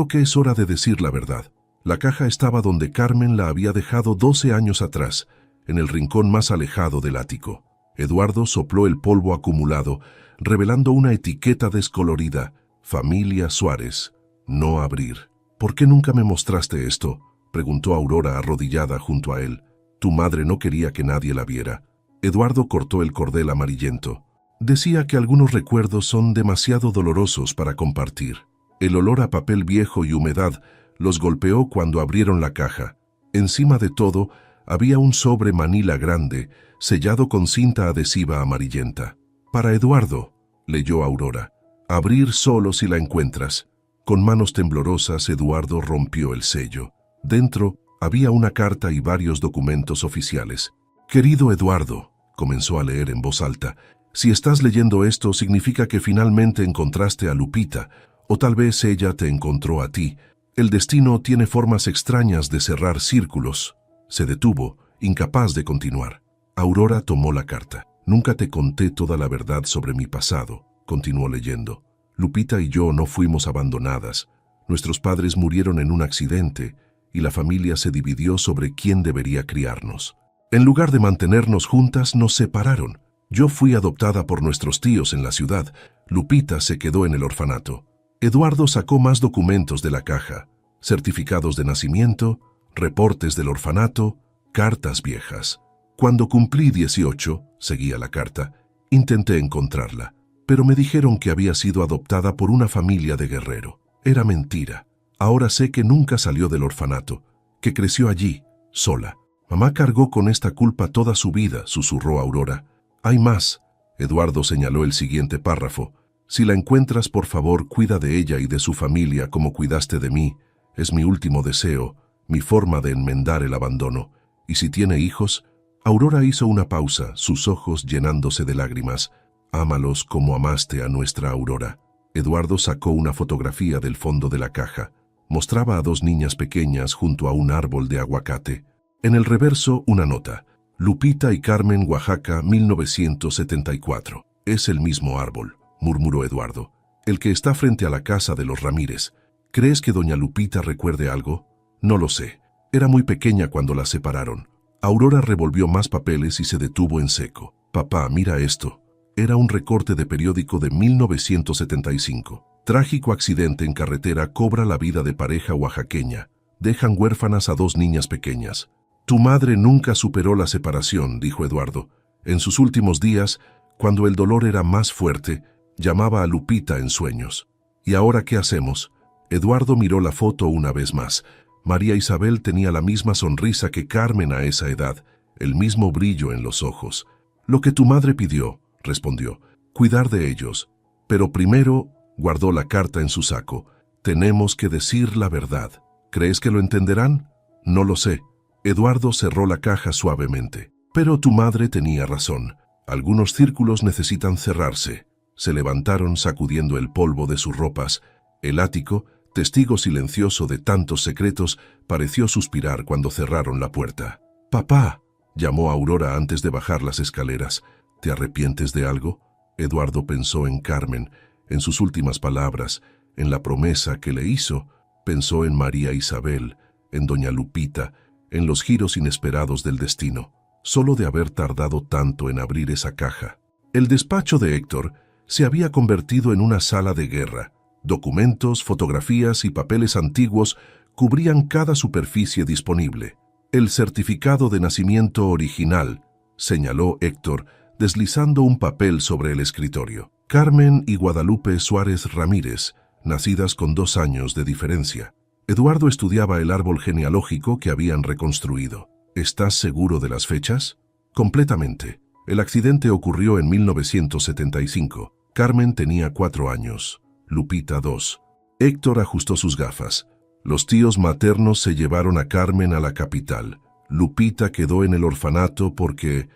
que es hora de decir la verdad. La caja estaba donde Carmen la había dejado 12 años atrás, en el rincón más alejado del ático. Eduardo sopló el polvo acumulado, revelando una etiqueta descolorida. Familia Suárez. No abrir. ¿Por qué nunca me mostraste esto?, preguntó Aurora arrodillada junto a él. Tu madre no quería que nadie la viera. Eduardo cortó el cordel amarillento. Decía que algunos recuerdos son demasiado dolorosos para compartir. El olor a papel viejo y humedad los golpeó cuando abrieron la caja. Encima de todo, había un sobre manila grande, sellado con cinta adhesiva amarillenta. Para Eduardo, leyó Aurora. Abrir solo si la encuentras. Con manos temblorosas, Eduardo rompió el sello. Dentro había una carta y varios documentos oficiales. Querido Eduardo, comenzó a leer en voz alta, si estás leyendo esto significa que finalmente encontraste a Lupita, o tal vez ella te encontró a ti. El destino tiene formas extrañas de cerrar círculos. Se detuvo, incapaz de continuar. Aurora tomó la carta. Nunca te conté toda la verdad sobre mi pasado, continuó leyendo. Lupita y yo no fuimos abandonadas. Nuestros padres murieron en un accidente y la familia se dividió sobre quién debería criarnos. En lugar de mantenernos juntas, nos separaron. Yo fui adoptada por nuestros tíos en la ciudad. Lupita se quedó en el orfanato. Eduardo sacó más documentos de la caja. Certificados de nacimiento, reportes del orfanato, cartas viejas. Cuando cumplí 18, seguía la carta, Intenté encontrarla, pero me dijeron que había sido adoptada por una familia de Guerrero. Era mentira. Ahora sé que nunca salió del orfanato, que creció allí, sola. Mamá cargó con esta culpa toda su vida, susurró Aurora. Hay más. Eduardo señaló el siguiente párrafo. Si la encuentras, por favor, cuida de ella y de su familia como cuidaste de mí. Es mi último deseo, mi forma de enmendar el abandono. Y si tiene hijos... Aurora hizo una pausa, sus ojos llenándose de lágrimas. Ámalos como amaste a nuestra Aurora. Eduardo sacó una fotografía del fondo de la caja. Mostraba a dos niñas pequeñas junto a un árbol de aguacate. En el reverso, una nota. Lupita y Carmen, Oaxaca, 1974. Es el mismo árbol, murmuró Eduardo. El que está frente a la casa de los Ramírez. ¿Crees que doña Lupita recuerde algo? No lo sé. Era muy pequeña cuando la separaron. Aurora revolvió más papeles y se detuvo en seco. Papá, mira esto. Era un recorte de periódico de 1975. Trágico accidente en carretera cobra la vida de pareja oaxaqueña. Dejan huérfanas a dos niñas pequeñas. Tu madre nunca superó la separación, dijo Eduardo. En sus últimos días, cuando el dolor era más fuerte, llamaba a Lupita en sueños. ¿Y ahora qué hacemos? Eduardo miró la foto una vez más. María Isabel tenía la misma sonrisa que Carmen a esa edad, el mismo brillo en los ojos. Lo que tu madre pidió, respondió, cuidar de ellos. Pero primero, guardó la carta en su saco. Tenemos que decir la verdad. ¿Crees que lo entenderán? No lo sé. Eduardo cerró la caja suavemente. Pero tu madre tenía razón. Algunos círculos necesitan cerrarse. Se levantaron sacudiendo el polvo de sus ropas. El ático, testigo silencioso de tantos secretos, pareció suspirar cuando cerraron la puerta. «Papá», llamó Aurora antes de bajar las escaleras. «¿Te arrepientes de algo?» Eduardo pensó en Carmen, en sus últimas palabras, en la promesa que le hizo. Pensó en María Isabel, en doña Lupita, en los giros inesperados del destino, solo de haber tardado tanto en abrir esa caja. El despacho de Héctor se había convertido en una sala de guerra. Documentos, fotografías y papeles antiguos cubrían cada superficie disponible. El certificado de nacimiento original, señaló Héctor, deslizando un papel sobre el escritorio. Carmen y Guadalupe Suárez Ramírez, nacidas con 2 años de diferencia. Eduardo estudiaba el árbol genealógico que habían reconstruido. ¿Estás seguro de las fechas? Completamente. El accidente ocurrió en 1975. Carmen tenía 4 años. Lupita 2. Héctor ajustó sus gafas. Los tíos maternos se llevaron a Carmen a la capital. Lupita quedó en el orfanato porque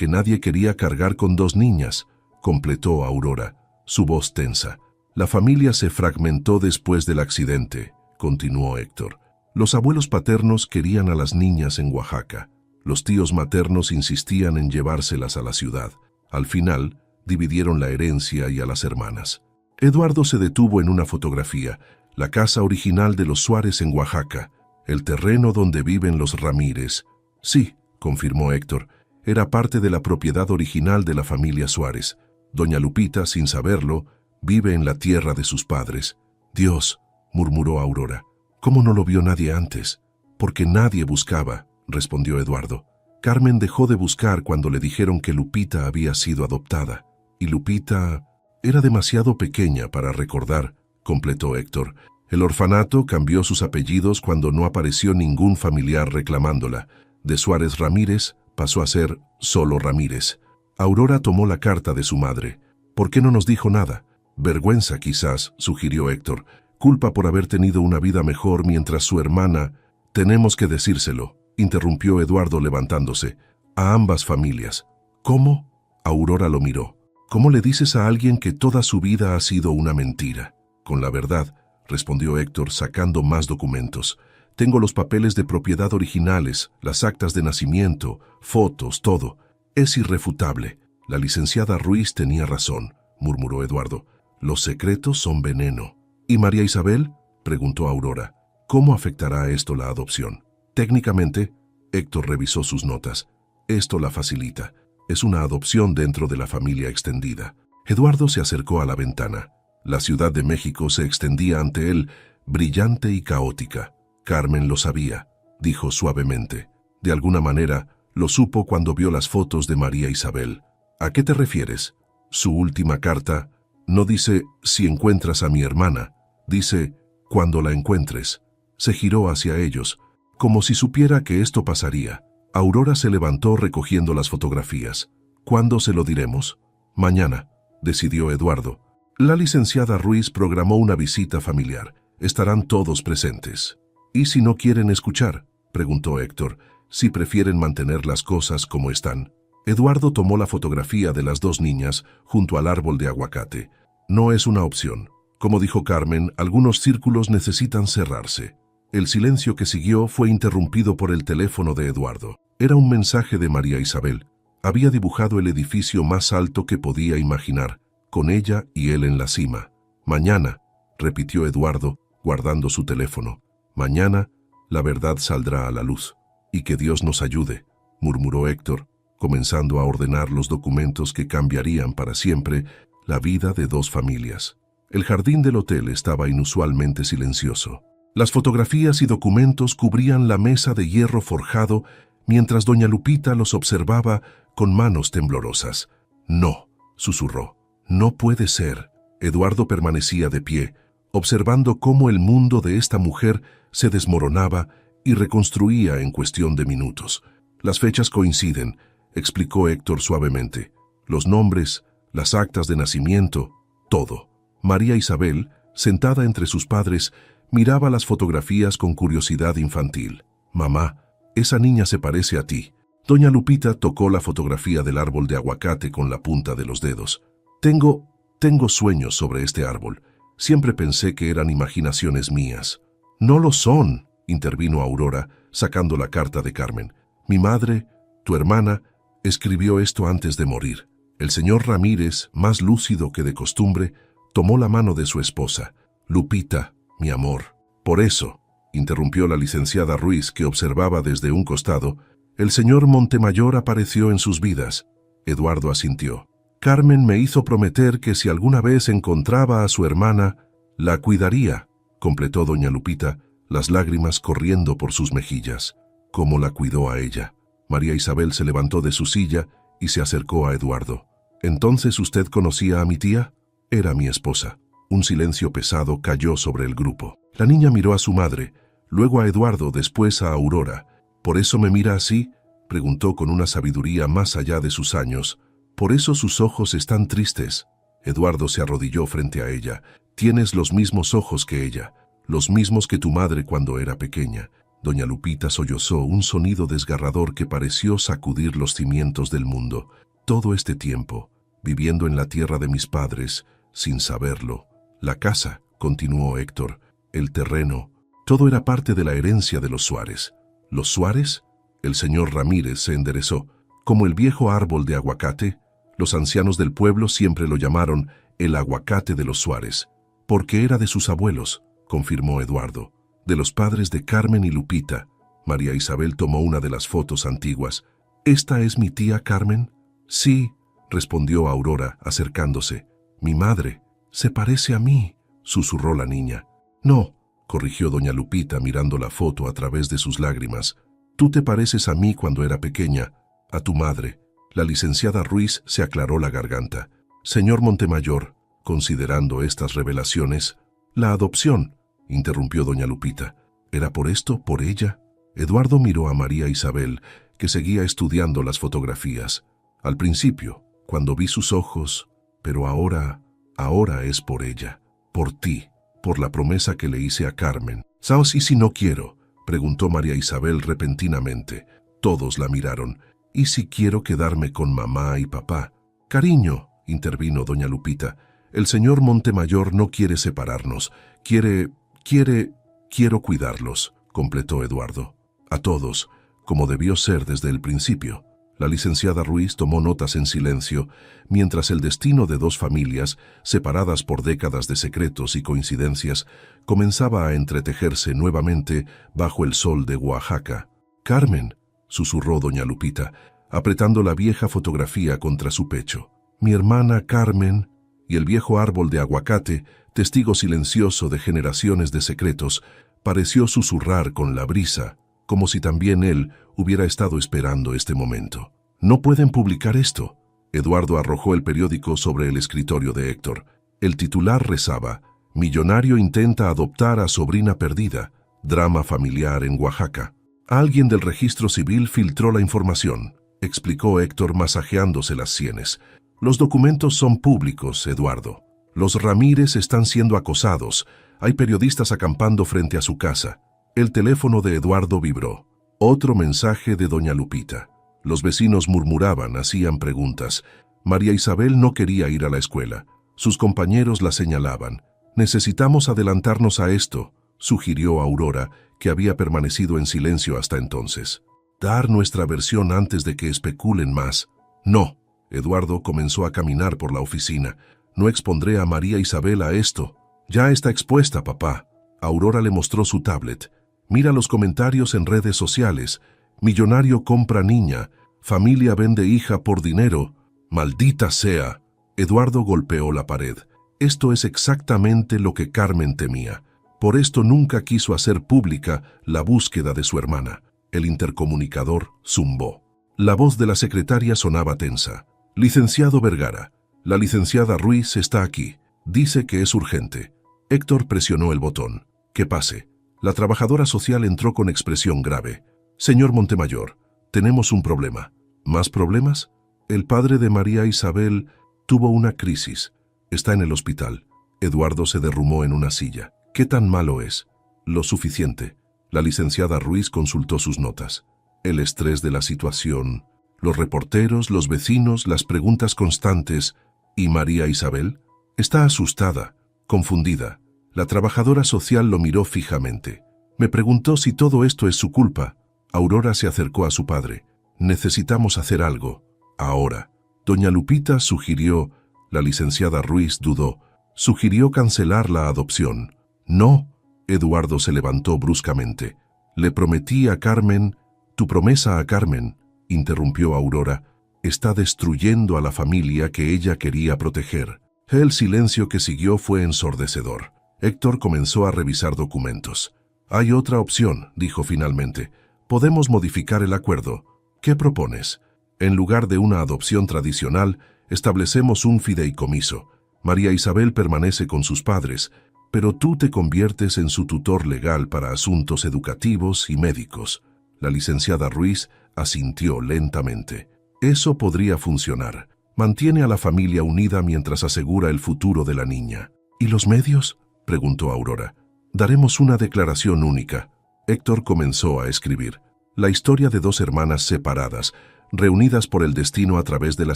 nadie quería cargar con 2 niñas, completó Aurora, su voz tensa. La familia se fragmentó después del accidente, continuó Héctor. Los abuelos paternos querían a las niñas en Oaxaca. Los tíos maternos insistían en llevárselas a la ciudad. Al final, dividieron la herencia y a las hermanas. Eduardo se detuvo en una fotografía, la casa original de los Suárez en Oaxaca, el terreno donde viven los Ramírez. Sí, confirmó Héctor, era parte de la propiedad original de la familia Suárez. Doña Lupita, sin saberlo, vive en la tierra de sus padres. Dios, murmuró Aurora, ¿cómo no lo vio nadie antes? Porque nadie buscaba, respondió Eduardo. Carmen dejó de buscar cuando le dijeron que Lupita había sido adoptada. Y Lupita era demasiado pequeña para recordar, completó Héctor. El orfanato cambió sus apellidos cuando no apareció ningún familiar reclamándola. De Suárez Ramírez pasó a ser solo Ramírez. Aurora tomó la carta de su madre. ¿Por qué no nos dijo nada? Vergüenza, quizás, sugirió Héctor. Culpa por haber tenido una vida mejor mientras su hermana... Tenemos que decírselo, interrumpió Eduardo levantándose. A ambas familias. ¿Cómo? Aurora lo miró. ¿Cómo le dices a alguien que toda su vida ha sido una mentira? Con la verdad, respondió Héctor sacando más documentos. Tengo los papeles de propiedad originales, las actas de nacimiento, fotos, todo. Es irrefutable. La licenciada Ruiz tenía razón, murmuró Eduardo. Los secretos son veneno. ¿Y María Isabel? Preguntó Aurora. ¿Cómo afectará esto la adopción? Técnicamente, Héctor revisó sus notas. Esto la facilita. Es una adopción dentro de la familia extendida. Eduardo se acercó a la ventana. La Ciudad de México se extendía ante él, brillante y caótica. Carmen lo sabía, dijo suavemente. De alguna manera, lo supo cuando vio las fotos de María Isabel. ¿A qué te refieres? Su última carta no dice si encuentras a mi hermana, dice cuando la encuentres. Se giró hacia ellos, como si supiera que esto pasaría. Aurora se levantó recogiendo las fotografías. ¿Cuándo se lo diremos? Mañana, decidió Eduardo. La licenciada Ruiz programó una visita familiar. Estarán todos presentes. ¿Y si no quieren escuchar?, preguntó Héctor. ¿Si prefieren mantener las cosas como están? Eduardo tomó la fotografía de las dos niñas junto al árbol de aguacate. No es una opción. Como dijo Carmen, algunos círculos necesitan cerrarse. El silencio que siguió fue interrumpido por el teléfono de Eduardo. Era un mensaje de María Isabel. Había dibujado el edificio más alto que podía imaginar, con ella y él en la cima. Mañana, repitió Eduardo, guardando su teléfono. Mañana, la verdad saldrá a la luz. Y que Dios nos ayude, murmuró Héctor, comenzando a ordenar los documentos que cambiarían para siempre la vida de dos familias. El jardín del hotel estaba inusualmente silencioso. Las fotografías y documentos cubrían la mesa de hierro forjado mientras doña Lupita los observaba con manos temblorosas. No, susurró. No puede ser. Eduardo permanecía de pie, observando cómo el mundo de esta mujer se desmoronaba y reconstruía en cuestión de minutos. Las fechas coinciden, explicó Héctor suavemente. Los nombres, las actas de nacimiento, todo. María Isabel, sentada entre sus padres, miraba las fotografías con curiosidad infantil. Mamá, esa niña se parece a ti. Doña Lupita tocó la fotografía del árbol de aguacate con la punta de los dedos. Tengo sueños sobre este árbol. Siempre pensé que eran imaginaciones mías. No lo son, intervino Aurora, sacando la carta de Carmen. Mi madre, tu hermana, escribió esto antes de morir. El señor Ramírez, más lúcido que de costumbre, tomó la mano de su esposa. Lupita, mi amor. Por eso, interrumpió la licenciada Ruiz, que observaba desde un costado, el señor Montemayor apareció en sus vidas. Eduardo asintió. Carmen me hizo prometer que si alguna vez encontraba a su hermana, la cuidaría, completó doña Lupita, las lágrimas corriendo por sus mejillas. ¿Cómo la cuidó a ella? María Isabel se levantó de su silla y se acercó a Eduardo. ¿Entonces usted conocía a mi tía? Era mi esposa. Un silencio pesado cayó sobre el grupo. La niña miró a su madre, luego a Eduardo, después a Aurora. ¿Por eso me mira así?, preguntó con una sabiduría más allá de sus años. ¿Por eso sus ojos están tristes? Eduardo se arrodilló frente a ella. Tienes los mismos ojos que ella, los mismos que tu madre cuando era pequeña. Doña Lupita sollozó, un sonido desgarrador que pareció sacudir los cimientos del mundo. Todo este tiempo, viviendo en la tierra de mis padres, sin saberlo. La casa, continuó Héctor, el terreno, todo era parte de la herencia de los Suárez. ¿Los Suárez? El señor Ramírez se enderezó. Como el viejo árbol de aguacate, los ancianos del pueblo siempre lo llamaron el aguacate de los Suárez, porque era de sus abuelos, confirmó Eduardo, de los padres de Carmen y Lupita. María Isabel tomó una de las fotos antiguas. ¿Esta es mi tía Carmen? Sí, respondió Aurora, acercándose. Mi madre, se parece a mí, susurró la niña. No, corrigió doña Lupita mirando la foto a través de sus lágrimas. Tú te pareces a mí cuando era pequeña, a tu madre. La licenciada Ruiz se aclaró la garganta. Señor Montemayor, considerando estas revelaciones, la adopción, interrumpió doña Lupita. ¿Era por esto, por ella? Eduardo miró a María Isabel, que seguía estudiando las fotografías. Al principio, cuando vi sus ojos, pero ahora es por ella, por ti, por la promesa que le hice a Carmen. ¿Sabes y si no quiero?, preguntó María Isabel repentinamente. Todos la miraron. ¿Y si quiero quedarme con mamá y papá? Cariño, intervino doña Lupita, el señor Montemayor no quiere separarnos. Quiero cuidarlos, completó Eduardo. A todos, como debió ser desde el principio. La licenciada Ruiz tomó notas en silencio, mientras el destino de dos familias, separadas por décadas de secretos y coincidencias, comenzaba a entretejerse nuevamente bajo el sol de Oaxaca. Carmen, susurró doña Lupita, apretando la vieja fotografía contra su pecho. Mi hermana Carmen, y el viejo árbol de aguacate, testigo silencioso de generaciones de secretos, pareció susurrar con la brisa, como si también él hubiera estado esperando este momento. No pueden publicar esto. Eduardo arrojó el periódico sobre el escritorio de Héctor. El titular rezaba: Millonario intenta adoptar a sobrina perdida. Drama familiar en Oaxaca. Alguien del registro civil filtró la información, explicó Héctor masajeándose las sienes. Los documentos son públicos, Eduardo. Los Ramírez están siendo acosados. Hay periodistas acampando frente a su casa. El teléfono de Eduardo vibró. Otro mensaje de doña Lupita. Los vecinos murmuraban, hacían preguntas. María Isabel no quería ir a la escuela. Sus compañeros la señalaban. Necesitamos adelantarnos a esto, sugirió Aurora, que había permanecido en silencio hasta entonces. Dar nuestra versión antes de que especulen más. No. Eduardo comenzó a caminar por la oficina. No expondré a María Isabel a esto. Ya está expuesta, papá. Aurora le mostró su tablet. Mira los comentarios en redes sociales. Millonario compra niña. Familia vende hija por dinero. Maldita sea. Eduardo golpeó la pared. Esto es exactamente lo que Carmen temía. Por esto nunca quiso hacer pública la búsqueda de su hermana. El intercomunicador zumbó. La voz de la secretaria sonaba tensa. Licenciado Vergara, la licenciada Ruiz está aquí. Dice que es urgente. Héctor presionó el botón. Que pase. La trabajadora social entró con expresión grave. Señor Montemayor, tenemos un problema. ¿Más problemas? El padre de María Isabel tuvo una crisis. Está en el hospital. Eduardo se derrumbó en una silla. ¿Qué tan malo es? Lo suficiente. La licenciada Ruiz consultó sus notas. El estrés de la situación, los reporteros, los vecinos, las preguntas constantes. ¿Y María Isabel? Está asustada, confundida. La trabajadora social lo miró fijamente. Me preguntó si todo esto es su culpa. Aurora se acercó a su padre. Necesitamos hacer algo. Ahora. Doña Lupita sugirió. La licenciada Ruiz dudó. Sugirió cancelar la adopción. No. Eduardo se levantó bruscamente. Le prometí a Carmen. Tu promesa a Carmen, interrumpió Aurora, está destruyendo a la familia que ella quería proteger. El silencio que siguió fue ensordecedor. Héctor comenzó a revisar documentos. Hay otra opción, dijo finalmente. Podemos modificar el acuerdo. ¿Qué propones? En lugar de una adopción tradicional, establecemos un fideicomiso. María Isabel permanece con sus padres, pero tú te conviertes en su tutor legal para asuntos educativos y médicos. La licenciada Ruiz asintió lentamente. Eso podría funcionar. Mantiene a la familia unida mientras asegura el futuro de la niña. ¿Y los medios?, preguntó Aurora. Daremos una declaración única. Héctor comenzó a escribir. La historia de dos hermanas separadas, reunidas por el destino a través de la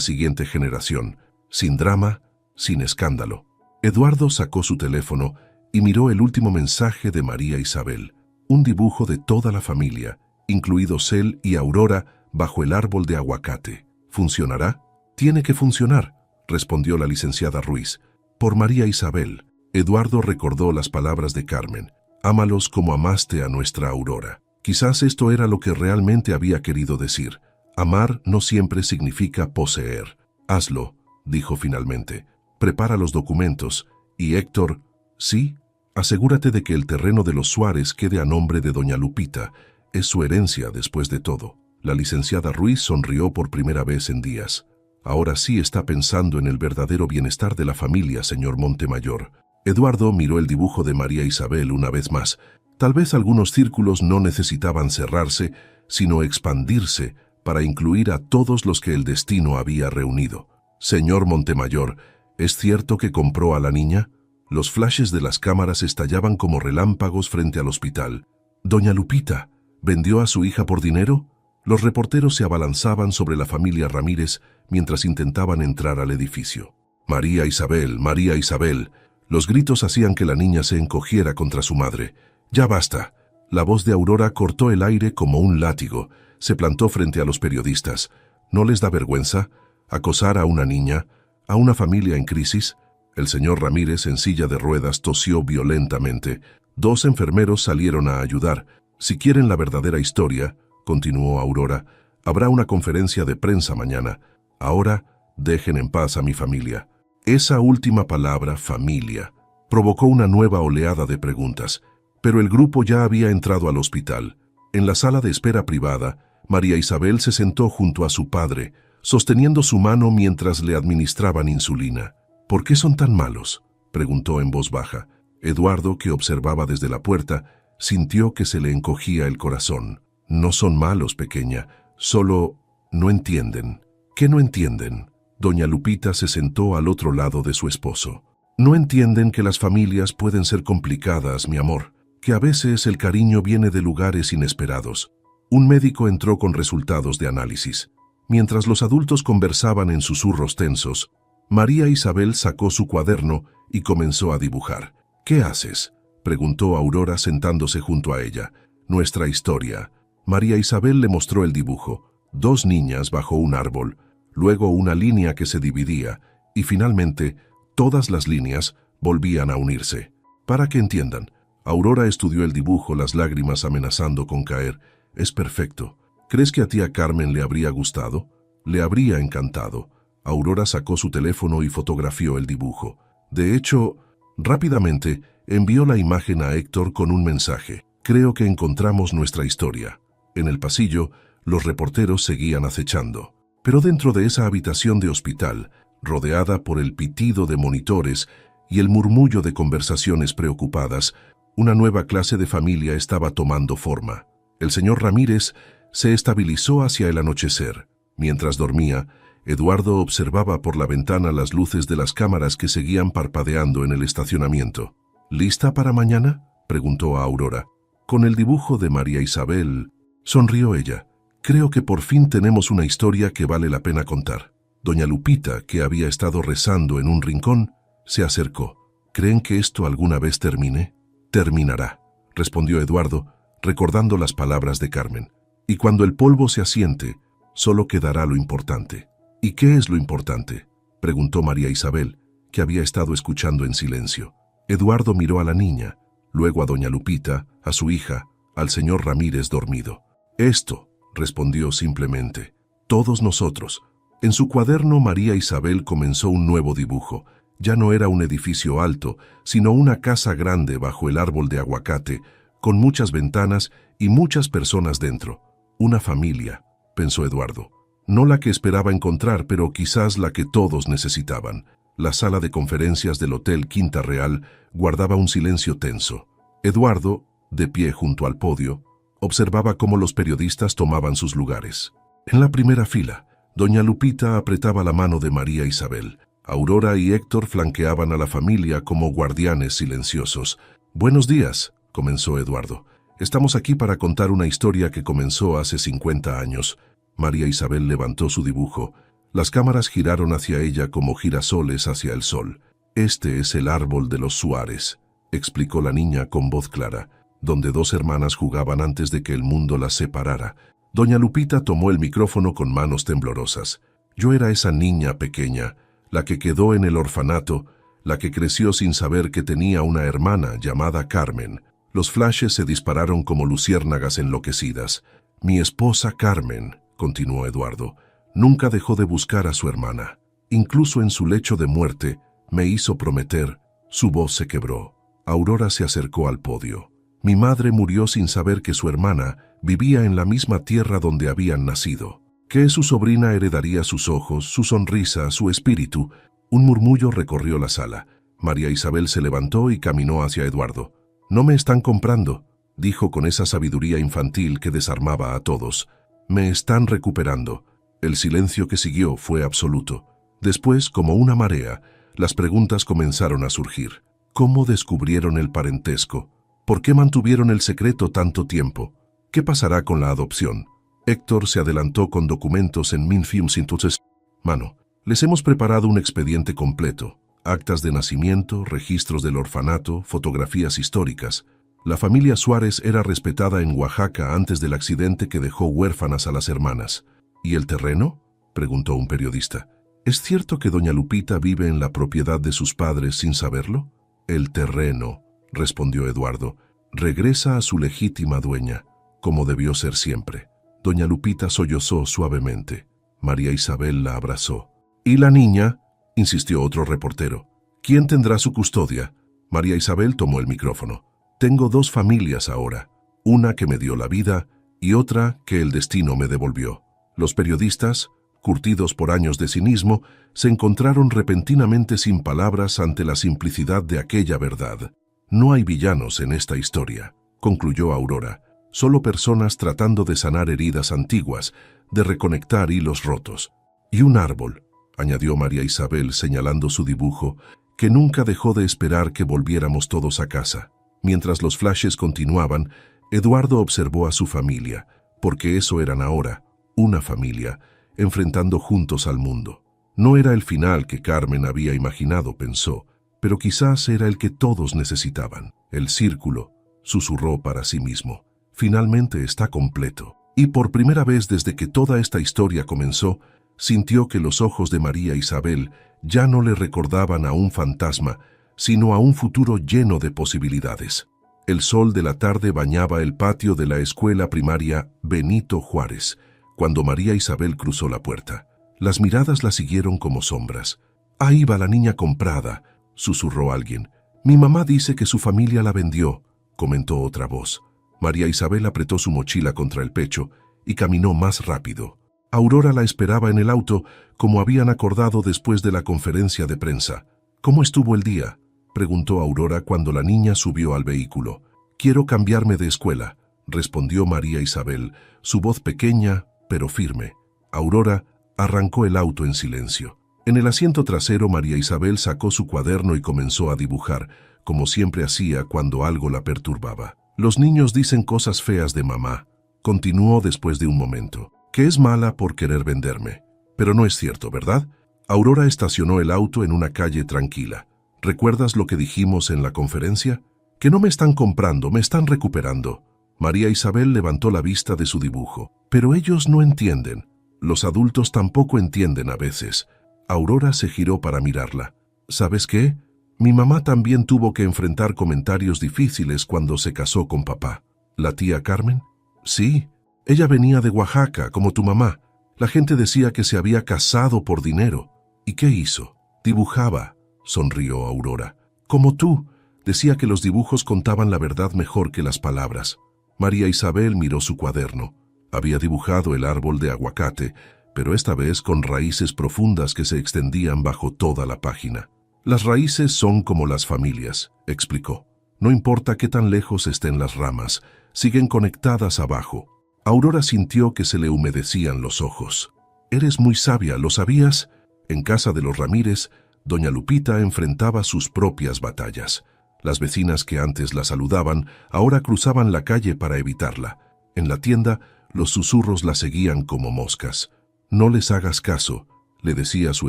siguiente generación. Sin drama, sin escándalo. Eduardo sacó su teléfono y miró el último mensaje de María Isabel. Un dibujo de toda la familia, incluidos él y Aurora, bajo el árbol de aguacate. ¿Funcionará? Tiene que funcionar, respondió la licenciada Ruiz. Por María Isabel. Eduardo recordó las palabras de Carmen. Ámalos como amaste a nuestra Aurora. Quizás esto era lo que realmente había querido decir. Amar no siempre significa poseer. Hazlo, dijo finalmente. Prepara los documentos. Y Héctor, sí, asegúrate de que el terreno de los Suárez quede a nombre de doña Lupita. Es su herencia después de todo. La licenciada Ruiz sonrió por primera vez en días. Ahora sí está pensando en el verdadero bienestar de la familia, señor Montemayor. Eduardo miró el dibujo de María Isabel una vez más. Tal vez algunos círculos no necesitaban cerrarse, sino expandirse para incluir a todos los que el destino había reunido. Señor Montemayor, ¿es cierto que compró a la niña? Los flashes de las cámaras estallaban como relámpagos frente al hospital. Doña Lupita, ¿vendió a su hija por dinero? Los reporteros se abalanzaban sobre la familia Ramírez mientras intentaban entrar al edificio. María Isabel, María Isabel. Los gritos hacían que la niña se encogiera contra su madre. Ya basta. La voz de Aurora cortó el aire como un látigo. Se plantó frente a los periodistas. ¿No les da vergüenza acosar a una niña, a una familia en crisis? El señor Ramírez, en silla de ruedas, tosió violentamente. Dos enfermeros salieron a ayudar. Si quieren la verdadera historia, continuó Aurora, habrá una conferencia de prensa mañana. Ahora, dejen en paz a mi familia. Esa última palabra, familia, provocó una nueva oleada de preguntas, pero el grupo ya había entrado al hospital. En la sala de espera privada, María Isabel se sentó junto a su padre, sosteniendo su mano mientras le administraban insulina. ¿Por qué son tan malos?, preguntó en voz baja. Eduardo, que observaba desde la puerta, sintió que se le encogía el corazón. No son malos, pequeña, solo no entienden. ¿Qué no entienden? Doña Lupita se sentó al otro lado de su esposo. No entienden que las familias pueden ser complicadas, mi amor, que a veces el cariño viene de lugares inesperados. Un médico entró con resultados de análisis. Mientras los adultos conversaban en susurros tensos, María Isabel sacó su cuaderno y comenzó a dibujar. ¿Qué haces?, preguntó Aurora sentándose junto a ella. Nuestra historia. María Isabel le mostró el dibujo. 2 niñas bajo un árbol, luego una línea que se dividía, y finalmente todas las líneas volvían a unirse. Para que entiendan, Aurora estudió el dibujo, las lágrimas amenazando con caer. Es perfecto. ¿Crees que a tía Carmen le habría gustado? Le habría encantado. Aurora sacó su teléfono y fotografió el dibujo. De hecho, rápidamente envió la imagen a Héctor con un mensaje. Creo que encontramos nuestra historia. En el pasillo, los reporteros seguían acechando. Pero dentro de esa habitación de hospital, rodeada por el pitido de monitores y el murmullo de conversaciones preocupadas, una nueva clase de familia estaba tomando forma. El señor Ramírez se estabilizó hacia el anochecer. Mientras dormía, Eduardo observaba por la ventana las luces de las cámaras que seguían parpadeando en el estacionamiento. ¿Lista para mañana?, preguntó a Aurora. Con el dibujo de María Isabel, sonrió ella. Creo que por fin tenemos una historia que vale la pena contar. Doña Lupita, que había estado rezando en un rincón, se acercó. ¿Creen que esto alguna vez termine? Terminará, respondió Eduardo, recordando las palabras de Carmen. Y cuando el polvo se asiente, solo quedará lo importante. ¿Y qué es lo importante?, preguntó María Isabel, que había estado escuchando en silencio. Eduardo miró a la niña, luego a doña Lupita, a su hija, al señor Ramírez dormido. Esto, respondió simplemente. Todos nosotros. En su cuaderno María Isabel comenzó un nuevo dibujo. Ya no era un edificio alto, sino una casa grande bajo el árbol de aguacate, con muchas ventanas y muchas personas dentro. Una familia, pensó Eduardo. No la que esperaba encontrar, pero quizás la que todos necesitaban. La sala de conferencias del Hotel Quinta Real guardaba un silencio tenso. Eduardo, de pie junto al podio, observaba cómo los periodistas tomaban sus lugares. En la primera fila, doña Lupita apretaba la mano de María Isabel. Aurora y Héctor flanqueaban a la familia como guardianes silenciosos. «Buenos días», comenzó Eduardo. «Estamos aquí para contar una historia que comenzó hace 50 años». María Isabel levantó su dibujo. Las cámaras giraron hacia ella como girasoles hacia el sol. «Este es el árbol de los Suárez», explicó la niña con voz clara, donde 2 hermanas jugaban antes de que el mundo las separara. Doña Lupita tomó el micrófono con manos temblorosas. «Yo era esa niña pequeña, la que quedó en el orfanato, la que creció sin saber que tenía una hermana llamada Carmen». Los flashes se dispararon como luciérnagas enloquecidas. «Mi esposa Carmen», continuó Eduardo, «nunca dejó de buscar a su hermana. Incluso en su lecho de muerte, me hizo prometer». Su voz se quebró. Aurora se acercó al podio. «Mi madre murió sin saber que su hermana vivía en la misma tierra donde habían nacido, que su sobrina heredaría sus ojos, su sonrisa, su espíritu». Un murmullo recorrió la sala. María Isabel se levantó y caminó hacia Eduardo. «No me están comprando», dijo con esa sabiduría infantil que desarmaba a todos. «Me están recuperando». El silencio que siguió fue absoluto. Después, como una marea, las preguntas comenzaron a surgir. ¿Cómo descubrieron el parentesco? ¿Por qué mantuvieron el secreto tanto tiempo? ¿Qué pasará con la adopción? Héctor se adelantó con documentos en Minfilms. Entonces, mano, les hemos preparado un expediente completo. Actas de nacimiento, registros del orfanato, fotografías históricas. La familia Suárez era respetada en Oaxaca antes del accidente que dejó huérfanas a las hermanas. ¿Y el terreno?, preguntó un periodista. ¿Es cierto que doña Lupita vive en la propiedad de sus padres sin saberlo? El terreno, respondió Eduardo, regresa a su legítima dueña, como debió ser siempre. Doña Lupita sollozó suavemente. María Isabel la abrazó. ¿Y la niña?, insistió otro reportero. ¿Quién tendrá su custodia? María Isabel tomó el micrófono. Tengo 2 familias ahora, una que me dio la vida y otra que el destino me devolvió. Los periodistas, curtidos por años de cinismo, se encontraron repentinamente sin palabras ante la simplicidad de aquella verdad. No hay villanos en esta historia, concluyó Aurora, solo personas tratando de sanar heridas antiguas, de reconectar hilos rotos. Y un árbol, añadió María Isabel señalando su dibujo, que nunca dejó de esperar que volviéramos todos a casa. Mientras los flashes continuaban, Eduardo observó a su familia, porque eso eran ahora, una familia, enfrentando juntos al mundo. No era el final que Carmen había imaginado, pensó, pero quizás era el que todos necesitaban. El círculo, susurró para sí mismo, finalmente está completo. Y por primera vez desde que toda esta historia comenzó, sintió que los ojos de María Isabel ya no le recordaban a un fantasma, sino a un futuro lleno de posibilidades. El sol de la tarde bañaba el patio de la escuela primaria Benito Juárez, cuando María Isabel cruzó la puerta. Las miradas la siguieron como sombras. «Ahí va la niña comprada», susurró alguien. «Mi mamá dice que su familia la vendió», comentó otra voz. María Isabel apretó su mochila contra el pecho y caminó más rápido. Aurora la esperaba en el auto, como habían acordado después de la conferencia de prensa. «¿Cómo estuvo el día?», preguntó Aurora cuando la niña subió al vehículo. «Quiero cambiarme de escuela», respondió María Isabel, su voz pequeña pero firme. Aurora arrancó el auto en silencio. En el asiento trasero María Isabel sacó su cuaderno y comenzó a dibujar, como siempre hacía cuando algo la perturbaba. «Los niños dicen cosas feas de mamá», continuó después de un momento, «que es mala por querer venderme. Pero no es cierto, ¿verdad?». Aurora estacionó el auto en una calle tranquila. «¿Recuerdas lo que dijimos en la conferencia? Que no me están comprando, me están recuperando». María Isabel levantó la vista de su dibujo. «Pero ellos no entienden. Los adultos tampoco entienden a veces». Aurora se giró para mirarla. «¿Sabes qué? Mi mamá también tuvo que enfrentar comentarios difíciles cuando se casó con papá». «¿La tía Carmen?». «Sí. Ella venía de Oaxaca, como tu mamá. La gente decía que se había casado por dinero». «¿Y qué hizo?». «Dibujaba», sonrió Aurora. «Como tú». Decía que los dibujos contaban la verdad mejor que las palabras. María Isabel miró su cuaderno. Había dibujado el árbol de aguacate, pero esta vez con raíces profundas que se extendían bajo toda la página. «Las raíces son como las familias», explicó. «No importa qué tan lejos estén las ramas, siguen conectadas abajo». Aurora sintió que se le humedecían los ojos. «Eres muy sabia, ¿lo sabías?». En casa de los Ramírez, doña Lupita enfrentaba sus propias batallas. Las vecinas que antes la saludaban ahora cruzaban la calle para evitarla. En la tienda, los susurros la seguían como moscas. «No les hagas caso», le decía su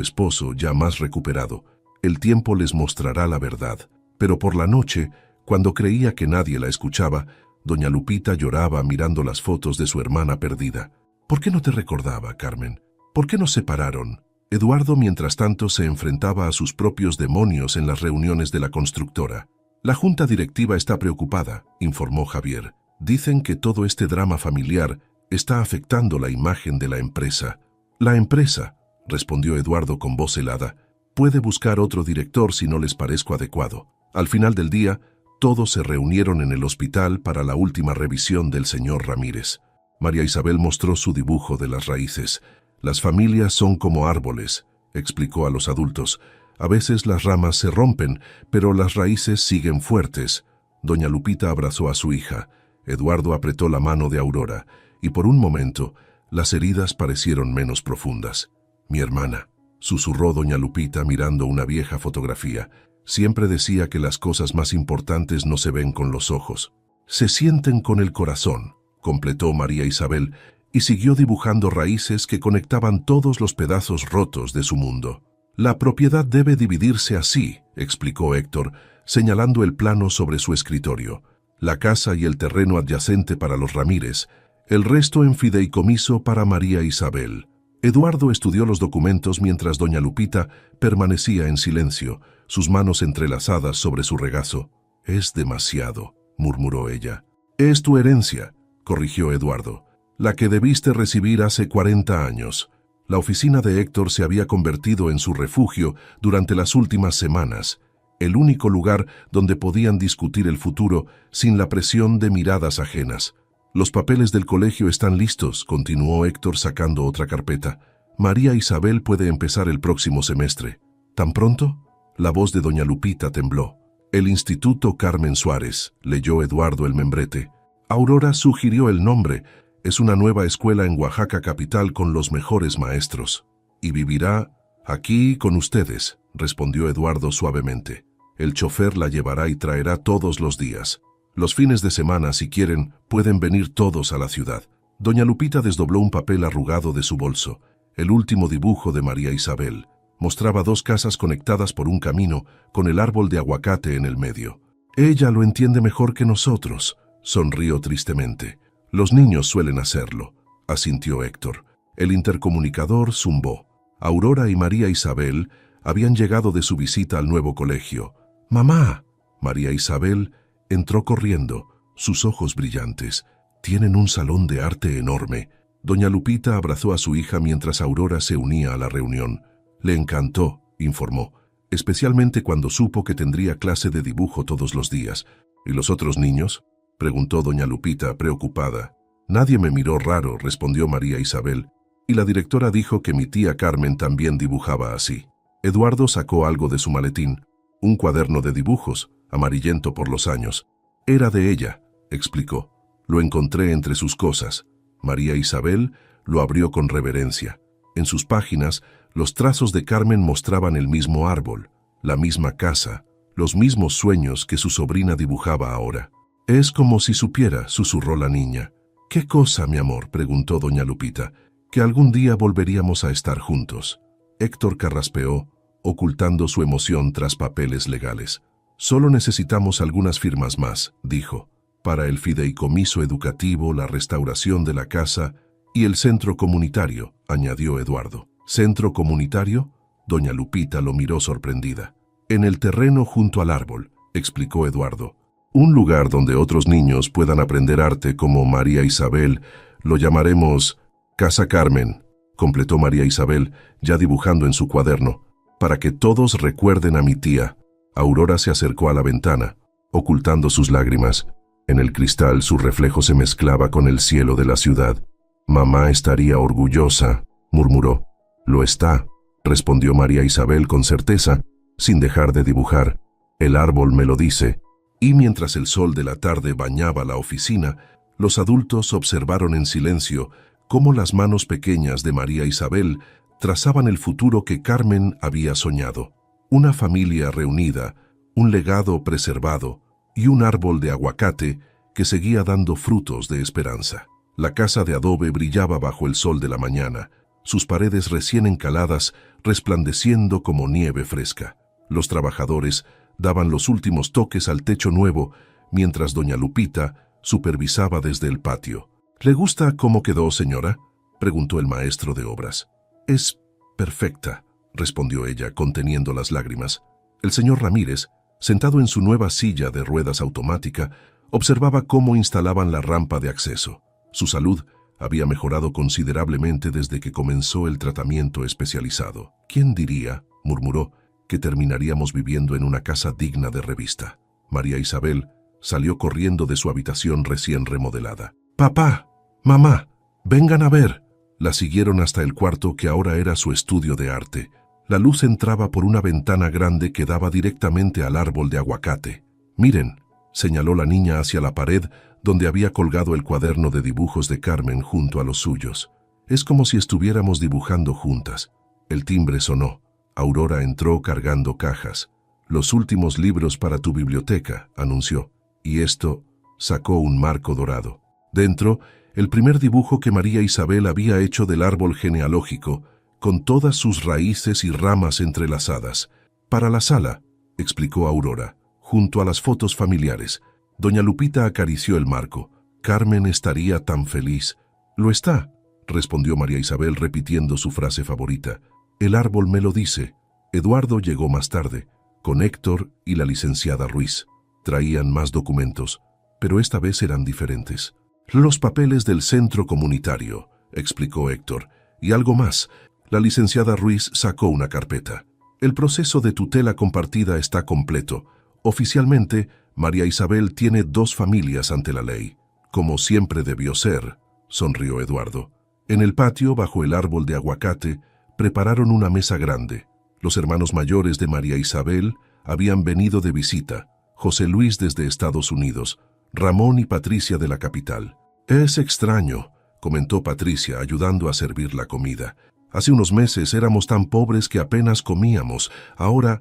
esposo, ya más recuperado. «El tiempo les mostrará la verdad». Pero por la noche, cuando creía que nadie la escuchaba, doña Lupita lloraba mirando las fotos de su hermana perdida. «¿Por qué no te recordaba, Carmen? ¿Por qué nos separaron?». Eduardo, mientras tanto, se enfrentaba a sus propios demonios en las reuniones de la constructora. «La junta directiva está preocupada», informó Javier. «Dicen que todo este drama familiar está afectando la imagen de la empresa». «La empresa», respondió Eduardo con voz helada, «puede buscar otro director si no les parezco adecuado». Al final del día, todos se reunieron en el hospital para la última revisión del señor Ramírez. María Isabel mostró su dibujo de las raíces. «Las familias son como árboles», explicó a los adultos. «A veces las ramas se rompen, pero las raíces siguen fuertes». Doña Lupita abrazó a su hija. Eduardo apretó la mano de Aurora, y por un momento las heridas parecieron menos profundas. «Mi hermana», susurró doña Lupita mirando una vieja fotografía. «Siempre decía que las cosas más importantes no se ven con los ojos. Se sienten con el corazón», completó María Isabel, y siguió dibujando raíces que conectaban todos los pedazos rotos de su mundo. «La propiedad debe dividirse así», explicó Héctor, señalando el plano sobre su escritorio. «La casa y el terreno adyacente para los Ramírez, el resto en fideicomiso para María Isabel». Eduardo estudió los documentos mientras doña Lupita permanecía en silencio, sus manos entrelazadas sobre su regazo. «Es demasiado», murmuró ella. «Es tu herencia», corrigió Eduardo, «la que debiste recibir hace 40 años». La oficina de Héctor se había convertido en su refugio durante las últimas semanas, el único lugar donde podían discutir el futuro sin la presión de miradas ajenas. «Los papeles del colegio están listos», continuó Héctor sacando otra carpeta. María Isabel puede empezar el próximo semestre. ¿Tan pronto? La voz de doña Lupita tembló. El Instituto Carmen Suárez, leyó Eduardo el membrete. Aurora sugirió el nombre. Es una nueva escuela en Oaxaca capital con los mejores maestros. Y vivirá aquí con ustedes, respondió Eduardo suavemente. El chofer la llevará y traerá todos los días. Los fines de semana, si quieren, pueden venir todos a la ciudad. Doña Lupita desdobló un papel arrugado de su bolso. El último dibujo de María Isabel. Mostraba 2 casas conectadas por un camino, con el árbol de aguacate en el medio. Ella lo entiende mejor que nosotros, sonrió tristemente. Los niños suelen hacerlo, asintió Héctor. El intercomunicador zumbó. Aurora y María Isabel habían llegado de su visita al nuevo colegio. ¡Mamá! María Isabel entró corriendo, sus ojos brillantes. Tienen un salón de arte enorme. Doña Lupita abrazó a su hija mientras Aurora se unía a la reunión. Le encantó, informó, especialmente cuando supo que tendría clase de dibujo todos los días. ¿Y los otros niños?, preguntó doña Lupita, preocupada. Nadie me miró raro, respondió María Isabel, y la directora dijo que mi tía Carmen también dibujaba así. Eduardo sacó algo de su maletín, un cuaderno de dibujos, amarillento por los años. Era de ella, explicó. Lo encontré entre sus cosas. María Isabel lo abrió con reverencia. En sus páginas, los trazos de Carmen mostraban el mismo árbol, la misma casa, los mismos sueños que su sobrina dibujaba ahora. Es como si supiera, susurró la niña. ¿Qué cosa, mi amor?, preguntó doña Lupita. Que algún día volveríamos a estar juntos. Héctor carraspeó, ocultando su emoción tras papeles legales. Solo necesitamos algunas firmas más, dijo, para el fideicomiso educativo, la restauración de la casa y el centro comunitario, añadió Eduardo. ¿Centro comunitario? Doña Lupita lo miró sorprendida. En el terreno junto al árbol, explicó Eduardo. Un lugar donde otros niños puedan aprender arte como María Isabel. Lo llamaremos Casa Carmen, completó María Isabel, ya dibujando en su cuaderno, para que todos recuerden a mi tía. Aurora se acercó a la ventana, ocultando sus lágrimas. En el cristal su reflejo se mezclaba con el cielo de la ciudad. Mamá estaría orgullosa, murmuró. Lo está, respondió María Isabel con certeza, sin dejar de dibujar. El árbol me lo dice. Y mientras el sol de la tarde bañaba la oficina, los adultos observaron en silencio cómo las manos pequeñas de María Isabel trazaban el futuro que Carmen había soñado. Una familia reunida, un legado preservado y un árbol de aguacate que seguía dando frutos de esperanza. La casa de adobe brillaba bajo el sol de la mañana, sus paredes recién encaladas resplandeciendo como nieve fresca. Los trabajadores daban los últimos toques al techo nuevo, mientras doña Lupita supervisaba desde el patio. ¿Le gusta cómo quedó, señora?, preguntó el maestro de obras. Es perfecta, respondió ella, conteniendo las lágrimas. El señor Ramírez, sentado en su nueva silla de ruedas automática, observaba cómo instalaban la rampa de acceso. Su salud había mejorado considerablemente desde que comenzó el tratamiento especializado. ¿Quién diría?, murmuró, que terminaríamos viviendo en una casa digna de revista. María Isabel salió corriendo de su habitación recién remodelada. «Papá, mamá, vengan a ver». La siguieron hasta el cuarto que ahora era su estudio de arte. La luz entraba por una ventana grande que daba directamente al árbol de aguacate. «Miren», señaló la niña hacia la pared donde había colgado el cuaderno de dibujos de Carmen junto a los suyos. «Es como si estuviéramos dibujando juntas». El timbre sonó. Aurora entró cargando cajas. «Los últimos libros para tu biblioteca», anunció. Y esto sacó un marco dorado. Dentro, el primer dibujo que María Isabel había hecho del árbol genealógico, con todas sus raíces y ramas entrelazadas. «Para la sala», explicó Aurora, junto a las fotos familiares. Doña Lupita acarició el marco. «Carmen estaría tan feliz». «Lo está», respondió María Isabel repitiendo su frase favorita. «El árbol me lo dice». Eduardo llegó más tarde, con Héctor y la licenciada Ruiz. Traían más documentos, pero esta vez eran diferentes. «Los papeles del centro comunitario», explicó Héctor, «y algo más». La licenciada Ruiz sacó una carpeta. «El proceso de tutela compartida está completo. Oficialmente, María Isabel tiene 2 familias ante la ley. Como siempre debió ser», sonrió Eduardo. En el patio, bajo el árbol de aguacate, Prepararon una mesa grande. Los hermanos mayores de María Isabel habían venido de visita, José Luis desde Estados Unidos, Ramón y Patricia de la capital. «Es extraño», comentó Patricia, ayudando a servir la comida. «Hace unos meses éramos tan pobres que apenas comíamos. Ahora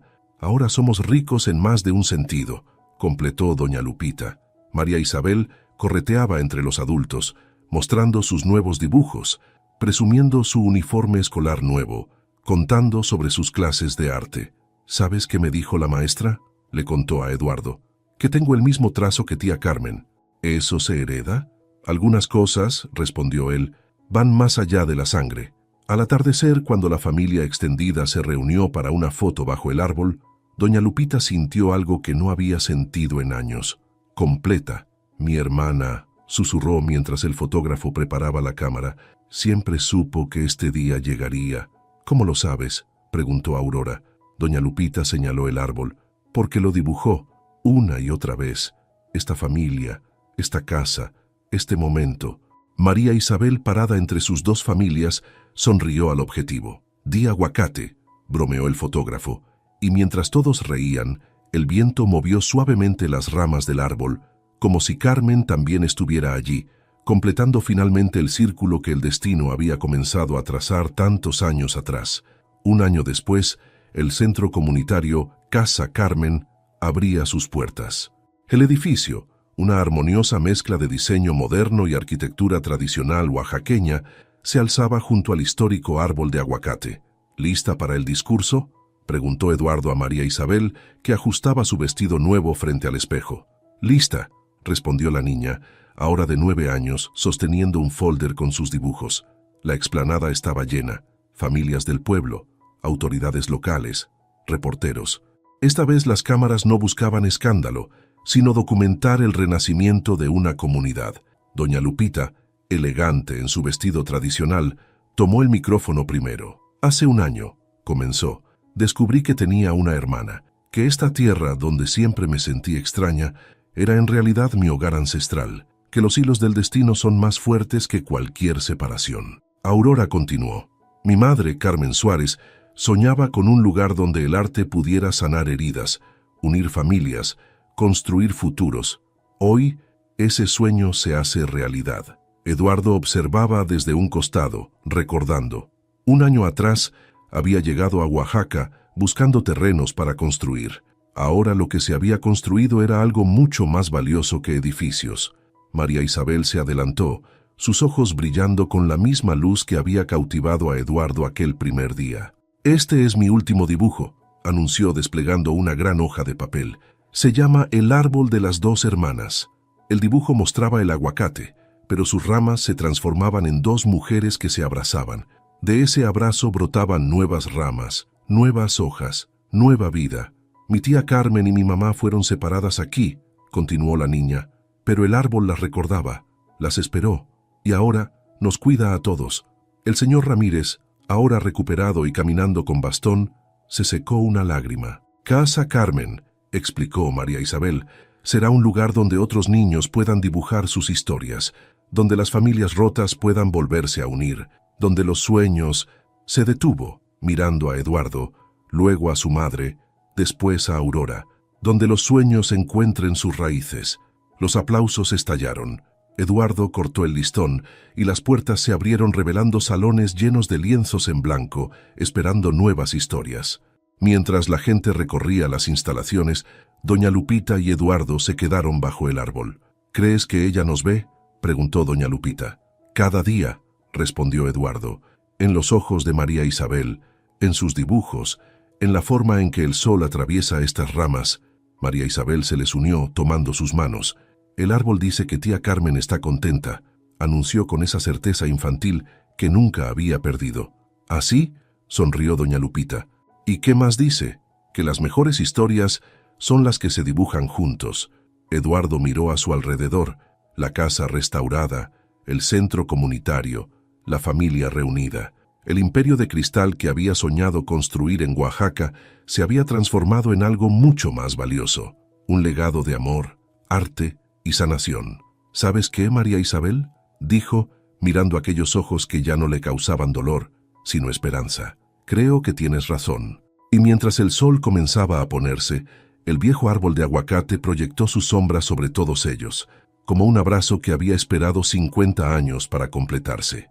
somos ricos en más de un sentido», completó doña Lupita. María Isabel correteaba entre los adultos, mostrando sus nuevos dibujos, presumiendo su uniforme escolar nuevo, contando sobre sus clases de arte. «¿Sabes qué me dijo la maestra?», le contó a Eduardo. «Que tengo el mismo trazo que tía Carmen». «¿Eso se hereda?». «Algunas cosas», respondió él, «van más allá de la sangre». Al atardecer, cuando la familia extendida se reunió para una foto bajo el árbol, doña Lupita sintió algo que no había sentido en años. «Completa, mi hermana», susurró mientras el fotógrafo preparaba la cámara. «Siempre supo que este día llegaría». «¿Cómo lo sabes?», preguntó Aurora. Doña Lupita señaló el árbol. «Porque lo dibujó, una y otra vez. Esta familia, esta casa, este momento». María Isabel, parada entre sus dos familias, sonrió al objetivo. «Di aguacate», bromeó el fotógrafo, y mientras todos reían, el viento movió suavemente las ramas del árbol, como si Carmen también estuviera allí, completando finalmente el círculo que el destino había comenzado a trazar tantos años atrás. Un año después, el centro comunitario Casa Carmen abría sus puertas. El edificio, una armoniosa mezcla de diseño moderno y arquitectura tradicional oaxaqueña, se alzaba junto al histórico árbol de aguacate. «¿Lista para el discurso?», preguntó Eduardo a María Isabel, que ajustaba su vestido nuevo frente al espejo. «Lista», respondió la niña, ahora de 9 años, sosteniendo un folder con sus dibujos. La explanada estaba llena, familias del pueblo, autoridades locales, reporteros. Esta vez las cámaras no buscaban escándalo, sino documentar el renacimiento de una comunidad. Doña Lupita, elegante en su vestido tradicional, tomó el micrófono primero. «Hace un año», comenzó, «descubrí que tenía una hermana, que esta tierra donde siempre me sentí extraña era en realidad mi hogar ancestral, que los hilos del destino son más fuertes que cualquier separación». Aurora continuó. «Mi madre, Carmen Suárez, soñaba con un lugar donde el arte pudiera sanar heridas, unir familias, construir futuros. Hoy, ese sueño se hace realidad». Eduardo observaba desde un costado, recordando. Un año atrás, había llegado a Oaxaca buscando terrenos para construir. Ahora lo que se había construido era algo mucho más valioso que edificios. María Isabel se adelantó, sus ojos brillando con la misma luz que había cautivado a Eduardo aquel primer día. «Este es mi último dibujo», anunció desplegando una gran hoja de papel. «Se llama El árbol de las dos hermanas». El dibujo mostraba el aguacate, pero sus ramas se transformaban en 2 mujeres que se abrazaban. De ese abrazo brotaban nuevas ramas, nuevas hojas, nueva vida. «Mi tía Carmen y mi mamá fueron separadas aquí», continuó la niña, «pero el árbol las recordaba, las esperó, y ahora nos cuida a todos». El señor Ramírez, ahora recuperado y caminando con bastón, se secó una lágrima. «Casa Carmen», explicó María Isabel, «será un lugar donde otros niños puedan dibujar sus historias, donde las familias rotas puedan volverse a unir, donde los sueños...». Se detuvo, mirando a Eduardo, luego a su madre, después a Aurora, «donde los sueños encuentren sus raíces». Los aplausos estallaron. Eduardo cortó el listón y las puertas se abrieron revelando salones llenos de lienzos en blanco, esperando nuevas historias. Mientras la gente recorría las instalaciones, doña Lupita y Eduardo se quedaron bajo el árbol. «¿Crees que ella nos ve?», preguntó doña Lupita. «Cada día», respondió Eduardo, «en los ojos de María Isabel, en sus dibujos, en la forma en que el sol atraviesa estas ramas». María Isabel se les unió, tomando sus manos. «El árbol dice que tía Carmen está contenta», anunció con esa certeza infantil que nunca había perdido. «¿Así?», sonrió doña Lupita. «¿Y qué más dice?». «Que las mejores historias son las que se dibujan juntos». Eduardo miró a su alrededor, la casa restaurada, el centro comunitario, la familia reunida. El imperio de cristal que había soñado construir en Oaxaca se había transformado en algo mucho más valioso, un legado de amor, arte y sanación. «¿Sabes qué, María Isabel?», dijo, mirando aquellos ojos que ya no le causaban dolor, sino esperanza. creo que tienes razón. Y mientras el sol comenzaba a ponerse, el viejo árbol de aguacate proyectó su sombra sobre todos ellos, como un abrazo que había esperado 50 años para completarse.